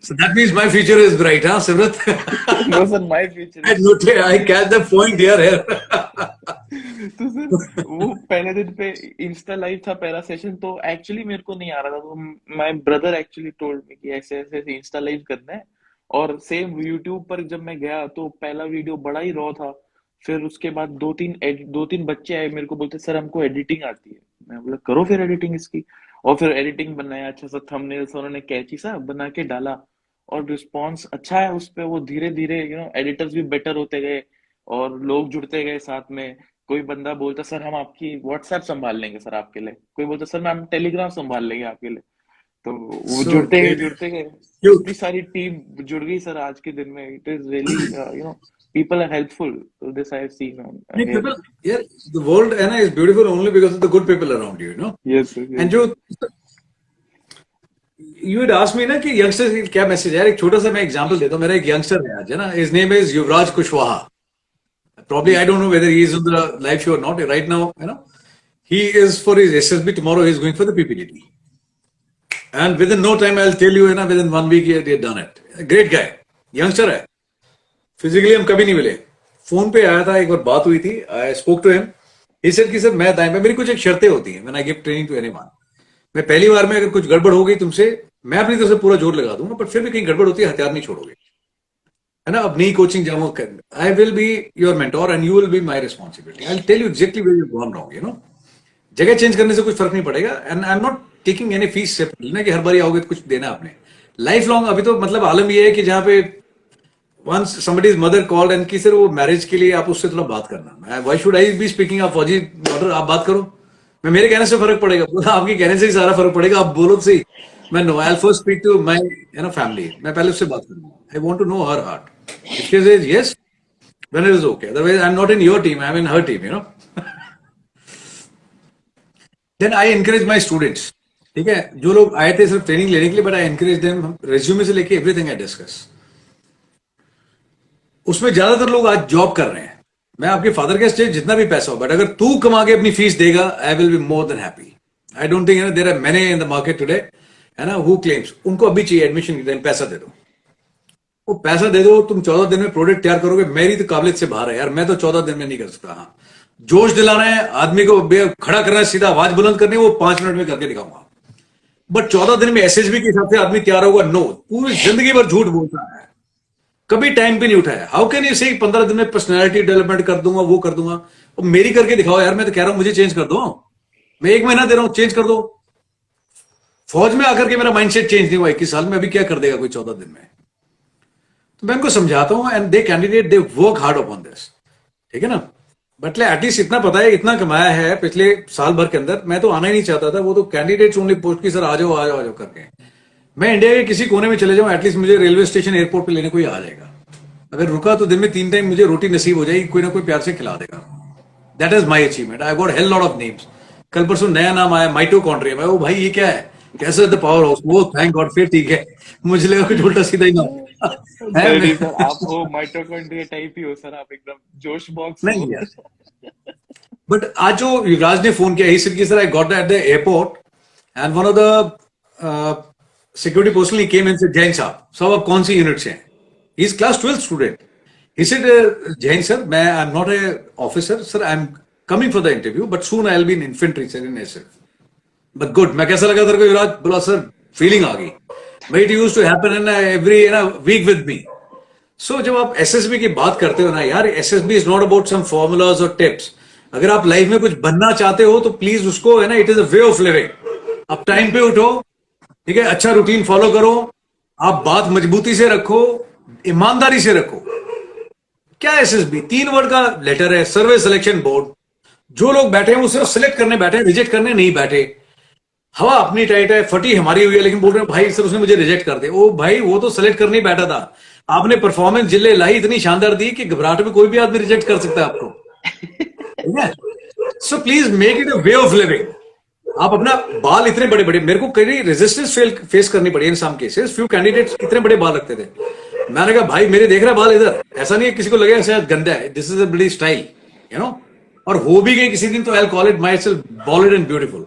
So that means my future is bright, huh, Simrat? No sir, my future I is noted, I catch the point here. तो सर वो पहले दिन पे इंस्टा लाइव था पहला सेशन, तो एक्चुअली मेरे को नहीं आ रहा था, तो my brother actually told me कि ऐसे ऐसे इंस्टा लाइव करना है और सेम यूट्यूब पर जब मैं गया तो पहला वीडियो बड़ा ही रॉ था। फिर उसके बाद दो तीन बच्चे आए मेरे को बोलते सर हमको एडिटिंग आती है। मैं बोला करो फिर एडिटिंग इसकी। और फिर एडिटिंग बनाया अच्छा सा थंबनेल्स उन्होंने कैची सा बना के डाला। और रिस्पॉन्स अच्छा है उस पे। वो धीरे धीरे एडिटर्स भी बेटर होते गए और लोग जुड़ते गए साथ में। कोई बंदा बोलता सर हम आपकी व्हाट्सएप संभाल लेंगे सर आपके लिए। कोई बोलता सर हम टेलीग्राम संभाल लेंगे आपके लिए। तो वो So great. जुड़ते गए। Cute. इतनी सारी टीम जुड़ गई सर आज के दिन में। It is really people are helpful. So this I have seen on नहीं, here. people, yeah, the world है ना is beautiful only because of the good people around you, you know. Yes, sir, And yes. जो you had asked me ना कि youngsters की क्या message है यार, एक छोटा सा मैं एग्जांपल देता हूँ। मेरा एक यंगस्टर है आज, है ना, his name is Yuvraj Kushwaha. Probably I don't know whether he is on the live show or not right now, you know. He is for his SSB tomorrow. He is going for the PPDT, and within no time I'll tell you, है ना, within 1 week he had done it. Great guy, youngster है। Physically हम कभी नहीं मिले, phone पे आया था, एक बार बात हुई थी। I spoke to him, he said कि सर मैं दाएं पे, मेरी कुछ एक शर्तें होती हैं when I give training to anyone. मैं पहली बार में अगर कुछ गड़बड़ हो गई तुमसे, मैं अपनी तरफ से पूरा जोर लगा दूंगा, बट फिर भी कहीं गड़बड़ होती है हथियार नहीं छोड़ोगे, है ना। अब नई कोचिंग जाऊँ, I will be your mentor and you will be my responsibility. I tell you exactly where you gone wrong, you know. जगह चेंज करने से कुछ फर्क नहीं पड़ेगा, and I am not taking any fees separately ना कि हर बार आओगे तो कुछ देना आपने। लाइफ लॉन्ग अभी तो मतलब आलम ये है कि जहाँ पे once somebody's mother called and कि सर वो मैरिज के लिए आप उससे थोड़ा बात करना। why should I be speaking of फौजी डॉटर, आप बात करो। मैं मेरे कहने से फर्क पड़ेगा, बोला आपके कहने से ही सारा फर्क पड़ेगा, आप बोलो तो सही। मैं no, I first speak to my family, मैं पहले उससे बात करूंगा। I want to know her heart. If she says yes, then it is okay, otherwise I am not in your team, I am in her team, you know. Then I encourage my students, ठीक है, जो लोग आए थे सिर्फ training लेने के लिए, but I encourage them, resume से लेके एवरीथिंग आई डिस्कस। उसमें ज्यादातर लोग आज जॉब कर रहे हैं। मैं आपके फादर के स्टेज जितना भी पैसा हो, बट अगर तू कमा के अपनी फीस देगा, I will be more than happy. I don't think there are many in the market today, है ना, हु क्लेम्स उनको अभी चाहिए एडमिशन के दिन पैसा दे दो। वो पैसा दे दो, तुम 14 दिन में प्रोडक्ट तैयार करोगे, मेरी तो काबिलियत से बाहर है यार, मैं तो 14 दिन में नहीं कर सकता। हाँ, जोश दिलाना है आदमी को, खड़ा करना है, सीधा आवाज बुलंद करनी है, वो 5 मिनट में करके दिखाऊंगा। बट 14 दिन में एसएसबी के हिसाब से आदमी तैयार होगा, नो। पूरी जिंदगी भर झूठ बोलता है, कभी टाइम पे नहीं उठाया। हाउ कैन यू से 15 दिन में पर्सनैलिटी डेवलपमेंट कर दूंगा, वो कर दूंगा। और मेरी करके दिखाओ यार, मैं तो कह रहा हूं मुझे चेंज कर दो। मैं 1 महीना दे रहा हूं, चेंज कर दो। फौज में आकर के मेरा माइंडसेट चेंज नहीं हुआ 21 साल में, अभी क्या कर देगा कोई 14 दिन में। तो मैं उनको समझाता हूं, and they candidate they work hard upon this, ठीक है ना। बट एटलीस्ट इतना पता है, इतना कमाया है पिछले साल भर के अंदर। मैं तो आना ही नहीं चाहता था, वो तो कैंडिडेट्स ओनली पोस्ट की सर आ जाओ आ जाओ आ जाओ करके। मैं इंडिया के किसी कोने में चले जाऊं, एटलीस्ट मुझे रेलवे स्टेशन एयरपोर्ट पे लेने कोई आ जाएगा। अगर रुका तो दिन में 3 टाइम मुझे रोटी नसीब हो जाएगी, कोई ना कोई प्यार से खिला देगा। That is my achievement. I got hello lot of names. कल परसों नया नाम आया, माइटोकॉन्ड्रिया। मैं, ओ भाई ये क्या है, कैसे द पावर हाउस, वो थैंक गॉड, फिर ठीक है। मुझे लगा कुछ उल्टा सीधा ही ना नहीं सर, आप वो माइटोकॉन्ड्रिया टाइप ही हो सर, आप एकदम जोश बॉक्स नहीं हो। यार। बट आज जो युवराज ने फोन किया, ही सेड कि sir I got at the airport and one of the security personal came and said, Jain साहब आप कौन सी यूनिट से हैं? He is class 12th student. He said, Jain sir, मैं I am not a officer sir, I am coming for the interview, but soon I will be in infantry sir, in SF. But good. मैं, कैसा लगा तेरे को युवराज? बोला sir feeling आ गई। भाई it used to happen in every week with me. So जब आप एसएसबी की बात करते हो ना यार, SSB is not about some formulas और टिप्स। अगर आप लाइफ में कुछ बनना चाहते हो तो प्लीज उसको, है ना, it is a way of living. आप टाइम पे उठो, ठीक है, अच्छा रूटीन फॉलो करो, आप बात मजबूती से रखो, ईमानदारी से रखो। क्या एसएसबी 3 वर्ड का लेटर है, सर्वे सिलेक्शन बोर्ड। जो लोग बैठे हैं वो सिर्फ सिलेक्ट करने बैठे हैं, रिजेक्ट करने नहीं बैठे। हवा अपनी टाइट है, फटी हमारी हुई है, लेकिन बोल रहे हैं भाई सर उसने मुझे रिजेक्ट कर दे। ओ भाई, वो तो सिलेक्ट करने ही बैठा था। आपने परफॉर्मेंस जिले लाई इतनी शानदार दी कि घबराहट में कोई भी आदमी रिजेक्ट कर सकता है आपको, ठीक है। So please make it a way of living. आप अपना बाल इतने बड़े बड़े, मेरे को कई रेजिस्टेंस फेस करनी पड़ी इन सम केसेस। फ्यू कैंडिडेट्स इतने बड़े बाल रखते थे। मैंने कहा भाई मेरे देख रहा बाल इधर, ऐसा नहीं है किसी को लगे ऐसा गंदा है, दिस इज अ बड़ी स्टाइल, यू नो। और हो भी गई किसी दिन तो I call it my self bald and beautiful.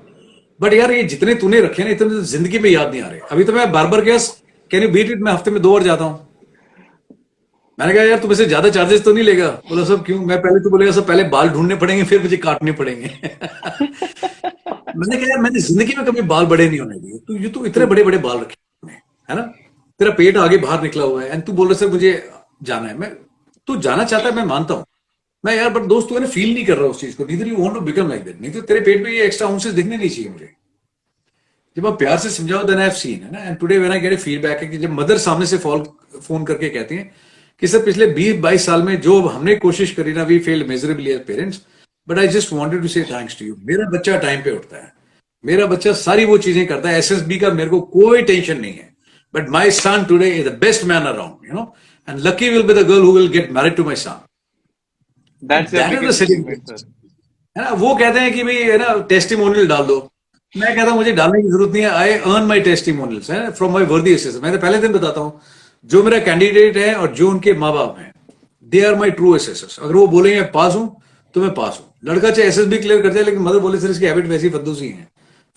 But यार ये जितने तूने रखे ना, इतने जिंदगी में याद नहीं आ रहे। अभी तो मैं बार्बर के, कैन यू बीट इट, मैं हफ्ते में 2 बार जाता हूं। मैंने कहा यार तुम्हें से ज्यादा चार्जेस तो नहीं लेगा? बोला सब क्यों? मैं पहले तो बोलेगा सब पहले बाल ढूंढने पड़ेंगे, फिर मुझे काटने पड़ेंगे। मैंने कहा यार मैंने जिंदगी में कभी बाल बड़े नहीं होने दिए, तो ये तो इतने बड़े बड़े बाल रखे, है ना। तेरा पेट आगे बाहर निकला हुआ है एंड तू बोल रहा है सर मुझे जाना है। मैं तू जाना चाहता है, मैं मानता हूँ मैं यार, बट दोस्त तू है ना फील नहीं कर रहा उस चीज को, neither you want to become like that. नहीं तो तेरे पेट में ये एक्स्ट्रा आउंसेस दिखने नहीं चाहिए मुझे। जब आप प्यार से समझाओ देन आई हैव सीन, है ना। And today when I get A feedback है कि जब मदर सामने से फोन करके कहती हैं कि सर पिछले 20-22 साल में जो हमने कोशिश करी ना, we failed measurably as parents, but I just wanted to say thanks to you. मेरा बच्चा टाइम पे उठता है, मेरा बच्चा सारी वो चीजें करता है, एसएसबी का मेरे को कोई टेंशन नहीं है, but my son today is the best man around, you know, and lucky will be the girl who will get married to my son. That's your that is the biggest achievement, setting, sir. है ना। वो कहते हैं कि भाई है ना testimonial डाल दो, मैं कहता हूं मुझे डालने की जरूरत नहीं है। आई अर्न माई टेस्टिमोनियल्स है फ्रॉम माई वर्दी असेसर। मैं तो पहले दिन बताता हूं, जो मेरा कैंडिडेट है और जो उनके माँ बाप हैं, they are my true assessors. अगर वो बोलेंगे पास हूं तो मैं पास हूं। लड़का चाहे एसएसबी क्लियर कर जाए लेकिन मदर बोले सर इसकी हैबिट वैसी फद्दू सी है,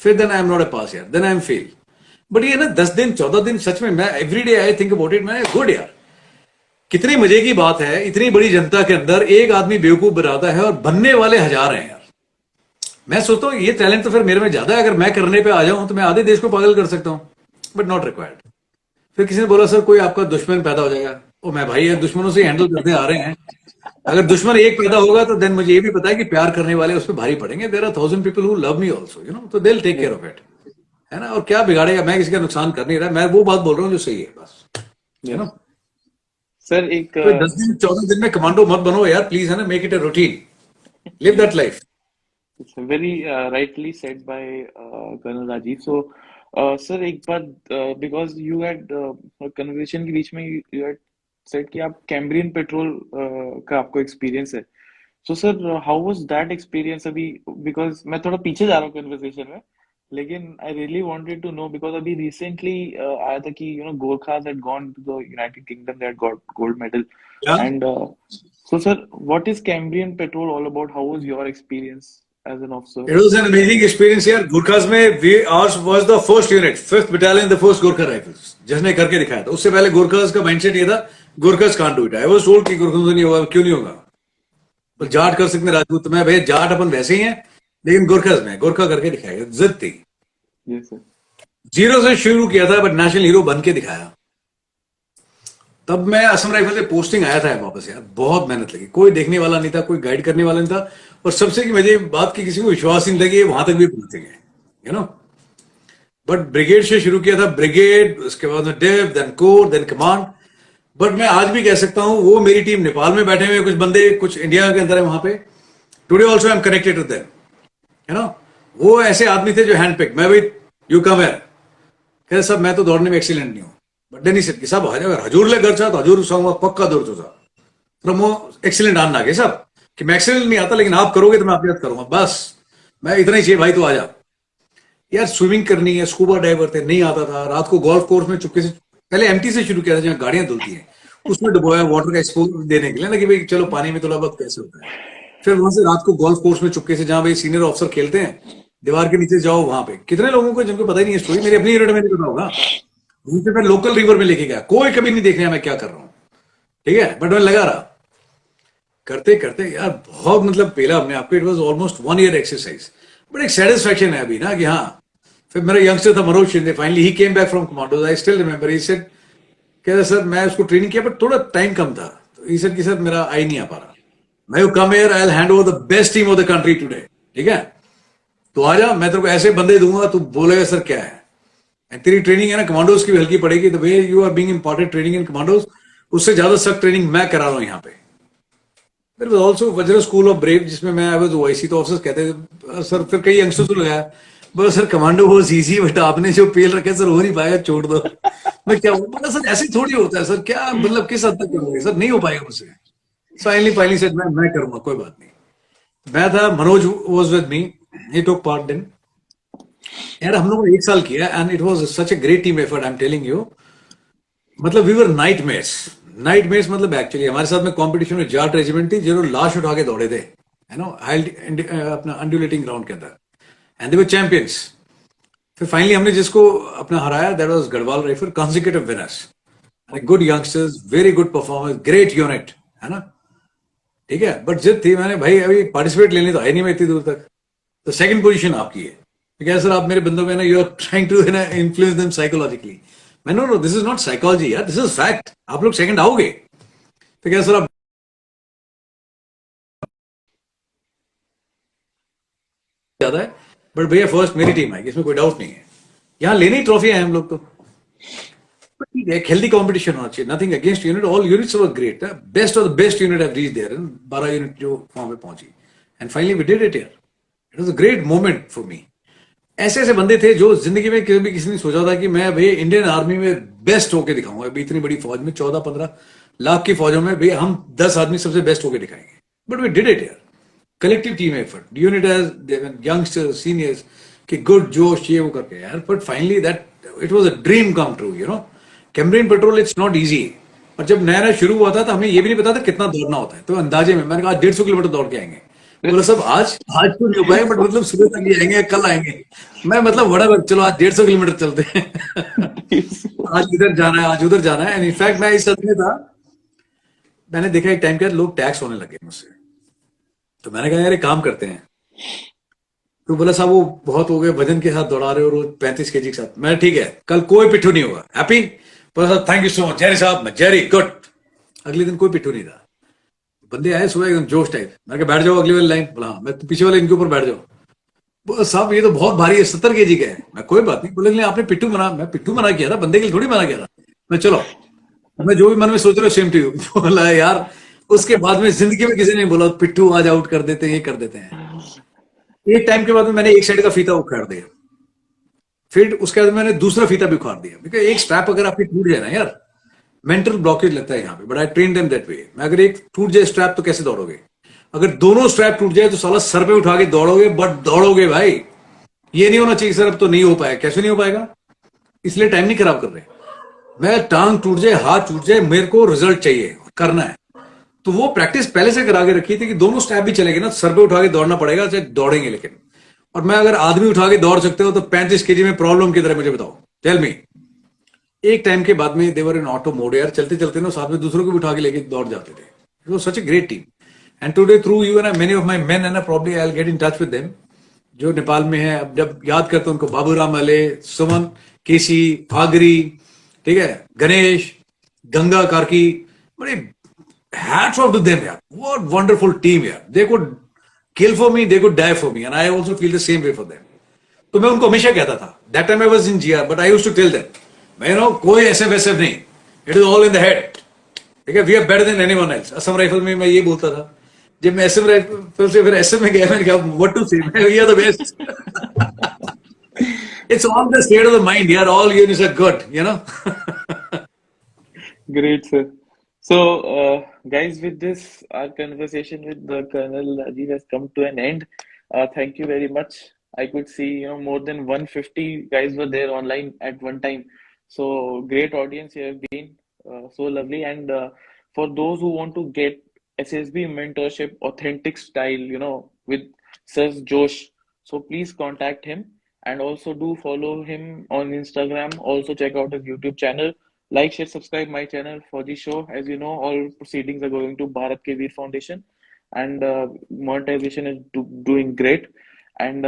फिर then I am not a pass यार, then I am fail. But ये ना 10 दिन 14 दिन सच में मैं every day I think about it, मैं गुड यार, कितनी मजे की बात है। इतनी बड़ी जनता के अंदर एक आदमी बेवकूफ बनाता है और बनने वाले हजार हैं यार। मैं सोचता हूँ ये टैलेंट तो फिर मेरे में ज्यादा है, अगर मैं करने पे आ जाऊं तो मैं आधे देश को पागल कर सकता हूँ, बट नॉट रिक्वायर्ड। फिर किसी ने बोला सर कोई आपका दुश्मन पैदा हो जाएगा। ओ मैं भाई यार दुश्मनों से हैंडल करते आ रहे हैं, अगर दुश्मन एक पैदा होगा तो देन मुझे ये भी पता है कि प्यार करने वाले उस पर भारी पड़ेंगे। There are 1000 people who love me also, you know, तो they will take care of it, है ना। और क्या बिगाड़ेगा, मैं किसी का नुकसान कर नहीं रहा, मैं वो बात बोल रहा हूँ जो सही है बस, यू नो। सर एक तो 10 दिन 14 दिन में कमांडो मत बनो यार प्लीज, है ना, make it a routine, live that life. it's very rightly said by Colonel Rajiv. So, sir, एक बार because you had conversation के बीच में you had said कि आप कैम्ब्रियन पेट्रोल का आपको एक्सपीरियंस है. So, sir, how was that experience अभी? Because मैं थोड़ा पीछे जा रहा हूँ conversation में, लेकिन I really wanted to know because अभी recently आया था कि Gorkhas had gone to the United Kingdom, they had got gold medal, Yeah. and so, sir, what is Cambrian Petrol all about? How was your experience as an officer? It was an amazing experience यार। गुरखास में ours was the first unit, 5th battalion, the first Gorkha Rifles, जिसने करके दिखाया था। उससे पहले गुरखास का mindset ये था, गुरखास can't do it. I was told कि गुरखास से नहीं होगा, क्यों नहीं होगा, तो जाट कर सकते हैं, राजपूत। तो मैं भैया जाट अपन वैसे ही हैं, लेकिन गुरखास में गोरखा करके दिखाएगा, जिद थी। Yes, sir. जीरो से शुरू किया था बट नेशनल हीरो बन के दिखाया। तब मैं असम राइफल से पोस्टिंग आया था वापस यार, बहुत मेहनत लगी, कोई देखने वाला नहीं था, कोई गाइड करने वाला नहीं था, और सबसे की मजे बात की किसी को विश्वास नहीं था कि वहां तक भी पहुंचेंगे, यू नो। बट ब्रिगेड से शुरू किया था, ब्रिगेड, उसके बाद में div, then corps, then command. But मैं आज भी कह सकता हूं वो मेरी टीम नेपाल में बैठे हुए कुछ बंदे, कुछ इंडिया के अंदर है वहां पे, today also I am connected with them, you know. वो ऐसे आदमी थे जो हैंड पिक, मैं भाई यू कम हियर, कहते सब मैं तो दौड़ने में एक्सीलेंट नहीं हूं, बट नहीं सर कि सब अगर हजूर ले घर चाह तो हजूर संग पक्का दौड़ चुका फ्रॉम वो एक्सीलेंट आना के सब कि मैं एक्सीलेंट नहीं आता, लेकिन आप करोगे तो मैं आपकी मदद करूंगा, बस मैं इतना ही चाहिए भाई, तो आ जा यार। स्विमिंग करनी है, स्कूबा डाइवर थे, नहीं आता था। रात को गोल्फ कोर्स में चुपके से, पहले एमटी से शुरू किया था जहाँ गाड़ियां धुलती हैं, उसमें डुबोया वाटर का एक्सपोज देने के लिए ना, कि भाई चलो पानी में थोड़ा बहुत कैसे होता है। फिर वहां से रात को गोल्फ कोर्स में चुपके से, जहां भाई सीनियर ऑफिसर खेलते हैं, दीवार के नीचे जाओ, वहां पे कितने लोगों को जिनको पता ही नहीं है स्टोरी, मेरी अपनी यूनिट में नहीं पता होगा। वहीं पे मैं लोकल रिवर में लेके गया, कोई कभी नहीं देख रहा मैं क्या कर रहा हूँ, ठीक है, बट मैं लगा रहा, करते करते यार बहुत मतलब पेला हमने आपको। It was almost 1 year exercise, but एक सेटिस्फैक्शन है अभी ना कि हाँ। फिर मेरा यंगस्टर था Manoj Shinde, finally he came back from commandos, I still remember, he said, कहता सर मैं उसको ट्रेनिंग किया बट थोड़ा टाइम कम था, तो ही सेड कि सर मेरा आई नहीं आ पा रहा, मैं you come here, I will hand over the best team of the country today, ठीक है, तो आ जा, मैं तेरे को ऐसे बंदे दूंगा, तू बोलेगा सर क्या है। तेरी ट्रेनिंग है ना कमांडोज की भी हल्की पड़ेगी, the way you are being imparted training in commandos, उससे ज्यादा सख्त ट्रेनिंग मैं करा रहा हूं यहाँ पे। देयर वाज आल्सो वज्र स्कूल ऑफ ब्रेव, जिसमें मैं आई वाज ओआईसी, तो ऑफिसर्स कहते थे सर, फिर कई यंगस्टर्स को लगाया, बोला सर कमांडो बहुत इजी, बट आपने जो पेल रखे सर हो नहीं पाएगा, छोड़ दो। मैं क्या बोला सर ऐसे थोड़ी होता है सर, क्या मतलब किस हद तक करोगे सर, नहीं हो पाएगा मुझसे। फाइनली सेड मैं करूंगा, कोई बात नहीं। मैं था, Manoj was with me, he took part then यार। हम लोगों ने 1 साल किया and it was such a great team effort, I am telling you. मतलब वी वर नाइटमेट्स मतलब एक्चुअली हमारे साथ में कंपटीशन में जाट रेजिमेंट थी, जो लाश उठा के दौड़े थे, यू नो, अपना अंडुलेटिंग ग्राउंड के अंदर, एंड दे वर चैंपियंस। फिर फाइनली हमने जिसको अपना हराया, that was Garhwal rifle, consecutive winners, good youngsters, very good performance, great unit, है ना, ठीक है। बट जिद थी, मैंने भाई अभी पार्टिसिपेट लेनी तो है नहीं मैं इतनी दूर तक, तो सेकंड पोजीशन आपकी है, तो क्या सर आप मेरे बंदों में ना, you are trying to influence them psychologically. मैं no no, this is not psychology यार, दिस इज फैक्ट। आप लोग सेकंड आओगे तो क्या सर आप ज्यादा है, बट भैया फर्स्ट मेरी टीम आएगी, इसमें कोई डाउट नहीं है। यहाँ लेनी ट्रॉफी है हम लोग तो। But ठीक है, एक हेल्दी कंपटीशन होना चाहिए, nothing against unit, all units were great, best of the best unit have reached there, 12 unit जो वहां पे पहुंची, and finally we did it यार। It was a great moment for me. ऐसे ऐसे बंदे थे जो जिंदगी में कभी किसी ने सोचा था कि मैं भाई इंडियन आर्मी में बेस्ट होके दिखाऊंगा, अभी इतनी बड़ी फौज में 14-15 लाख की फौजों में भाई हम 10 आदमी सबसे बेस्ट होके दिखाएंगे, बट वी डिड इट यार। Collective team effort, unit as youngsters, seniors, कि गुड जोश ये वो करके यार, but finally that it was a dream come true, you know. Cambrian patrol it's not easy. और जब नया नया शुरू हुआ था तो हमें ये भी नहीं पता था कितना दौड़ना होता है, तो अंदाजे में मैंने कहा 150 किलोमीटर दौड़ के आएंगे। बोला सब आज आज तो नहीं हो पाए, बट मतलब सुबह तक ही आएंगे, कल आएंगे। मैं मतलब बड़ा चलो आज 150 किलोमीटर चलते हैं। आज इधर जाना है, आज उधर जाना है। एंड इनफैक्ट मैं इस सद में था, मैंने देखा एक टाइम के बाद लोग टैक्स होने लगे मुझसे, तो मैंने कहा यार एक काम करते हैं। तो बोला साहब वो बहुत हो गए, वजन के साथ दौड़ा रहे हो रोज 35 केजी के साथ। मैं ठीक है, कल कोई पिट्ठू नहीं होगा, हैप्पी। बोला साहब thank you so much Jerry साहब, मैं जेरी गुड। अगले दिन कोई पिट्ठू नहीं था, बंदे आए सुबह एकदम जोश टाइप। मैं कहा बैठ जाओ अगली वाली लाइन। बोला हाँ, मैं पीछे वाले इनके ऊपर बैठ जाओ। बोला साहब ये तो बहुत भारी है, 70 केजी का है। मैं कोई बात नहीं। बोले नहीं आपने पिट्ठू मना, मैं पिट्ठू मना किया था, बंदे के लिए थोड़ी मना किया था। मैं चलो मैं जो भी मन में सोच रहा हूँ सेम टू यू। बोला यार उसके बाद में जिंदगी में किसी ने नहीं बोला पिट्ठू आज आउट कर देते हैं, ये कर देते हैं। एक टाइम के बाद में मैंने एक साइड का फीता उखाड़ दिया, फिर उसके बाद मैंने दूसरा फीता भी उखाड़ दिया, बिकॉज एक स्ट्रैप अगर आपकी टूट जाए ना यार, मेंटल ब्लॉकेज लगता है यहाँ पे, but I train them that way. मैं अगर एक टूट जाए स्ट्रैप तो कैसे दौड़ोगे, अगर दोनों स्ट्रैप टूट जाए तो साला सर पे उठा के दौड़ोगे, बट दौड़ोगे भाई। ये नहीं होना चाहिए सर अब तो नहीं हो पाया, कैसे नहीं हो पाएगा, इसलिए टाइम नहीं खराब कर रहे। मैं टांग टूट जाए, हाथ टूट जाए, मेरे को रिजल्ट चाहिए, करना है। तो वो प्रैक्टिस पहले से करा के रखी थी कि दोनों स्टेप भी चलेंगे ना, सर पे उठा के दौड़ना पड़ेगा, चाहे दौड़ेंगे लेकिन। और मैं अगर आदमी उठा के दौड़ सकते हो तो 35 केजी में प्रॉब्लम किधर है मुझे बताओ, टेल मी। एक टाइम के बाद में देवर इन ऑटो मोड यार, चलते चलते ना साथ में दूसरों को भी उठा के लेके दौड़ जाते थे। It was such a great team, and today through you and many of my main and probably I will get in touch with them, जो नेपाल में है। अब जब याद करते हैं उनको, बाबूराम अले, सुमन, केसी, आगरी, ठीक है, गणेश, गंगा कार्की, बड़े hats off to them यार, what wonderful team यार। they could kill for me, they could die for me, and I also feel the same way for them। तो मैं उनको हमेशा कहता था, that time I was in GR, but I used to tell them, मैं कोई SF वैसफ नहीं, it is all in the head, ठीक है, we are better than anyone else। Assam rifle में मैं ये बोलता था, जब मैं असम राइफल से फिर SF में गया, मैंने कहा what to say, we are the best। it's all the state of the mind यार, all units are good, you know। Great, sir. So, guys, with this, our conversation with the Colonel Rajiv has come to an end. Thank you very much. I could see, more than 150 guys were there online at one time. So, great audience you have been. So lovely. And for those who want to get SSB mentorship, authentic style, with Sir Josh, so please contact him. And also do follow him on Instagram. Also check out his YouTube channel. Like, share, subscribe my channel Fauji Show. As you know, all proceedings are going to Bharat Ke Veer Foundation, and monetization is doing great. And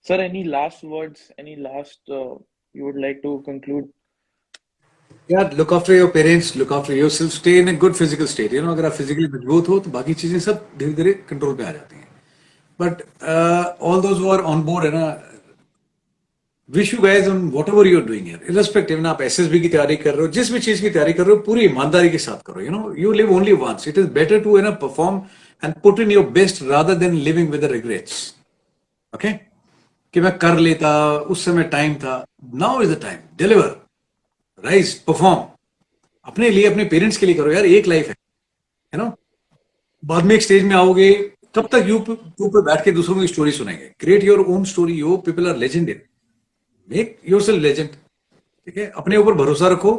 sir, any last words? Any last you would like to conclude? Yeah, look after your parents, look after yourself, stay in a good physical state. अगर आप physically मजबूत हो तो बाकी चीजें सब धीरे धीरे कंट्रोल पे आ जाती हैं। But all those who are on board है ना, wish you guys on whatever you are doing here, irrespective ना आप एसएसबी की तैयारी कर रहे हो, जिस भी चीज की तैयारी कर रहे हो, पूरी ईमानदारी के साथ करो। You live only once, it is better to perform and put in your best rather than living with regrets. Okay, कि मैं कर लेता, उस समय टाइम था, now is the time, deliver, rise, perform. अपने लिए, अपने पेरेंट्स के लिए करो यार, एक लाइफ है। बाद में एक स्टेज में आओगे, कब तक यू पे बैठ के दूसरों की स्टोरी सुनेंगे। Create your own story, your people are legendary, make yourself legend, ठीक है। अपने ऊपर भरोसा रखो,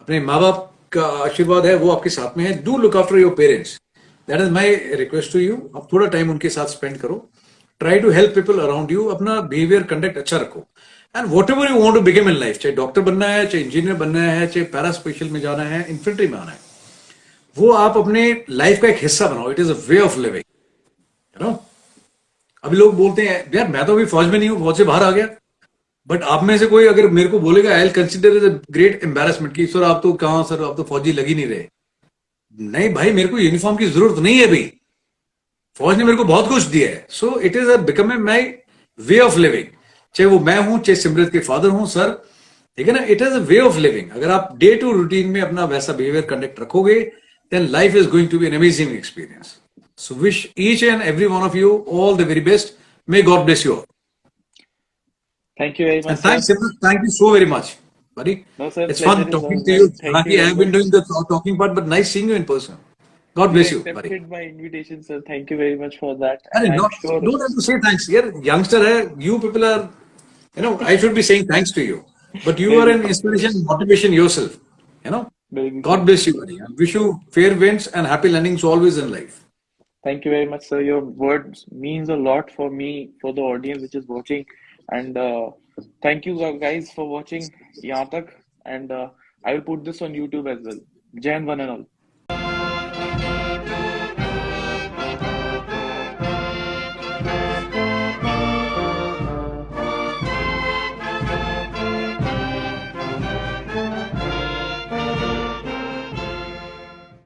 अपने माँ बाप का आशीर्वाद है वो आपके साथ में है। Do look after your parents, that is my request to you. आप थोड़ा टाइम उनके साथ स्पेंड करो, try to help people around you, अपना बिहेवियर कंडक्ट अच्छा रखो, and whatever you want to become in life, चाहे डॉक्टर बनना है, चाहे इंजीनियर बनना है, चाहे पैरा स्पेशल में जाना है, इन्फेंट्री में आना है, वो आप अपने लाइफ का एक हिस्सा बनाओ। It is a way of living, अभी लोग बोलते हैं यार मैं तो अभी फौज में नहीं हूं, फौज से बाहर आ गया, बट आप में से कोई अगर मेरे को बोलेगा I will consider is a great embarrassment कि सर आप तो कहाँ, सर आप तो फौजी लग ही नहीं रहे। नहीं भाई, मेरे को यूनिफॉर्म की जरूरत नहीं है अभी। फौज ने मेरे को बहुत कुछ दिया है। So it is become a my way of living. चाहे वो मैं हूं, चाहे सिमरत के फादर हूं सर, ठीक है ना। It is a way of living. अगर आप डे टू रूटीन में अपना वैसा बिहेवियर कंडक्ट रखोगे, then life is going to be an amazing experience. So wish each and every one of you all the very best. May God bless you all. Thank you very And much, sir. thanks, Simran. Thank you so very much, buddy. No, sir, It's pleasure fun is talking all to you. mine. Thank you Happy I very have been much. doing the talking part, but nice seeing you in person. God You bless you, buddy. accepted my invitation, sir. Thank you very much for that. I And mean, I'm not, sure, don't have to say thanks. Yeah, youngster, hai, you people are, I should be saying thanks to you. But you are an maybe, inspiration, motivation yourself. You know, maybe, God sir. bless you, buddy. I wish you fair winds and happy landings always in life. Thank you very much, sir. Your words means a lot for me, for the audience which is watching, and thank you guys for watching यहाँ तक. And I will put this on YouTube as well. Jai Hind, one and all.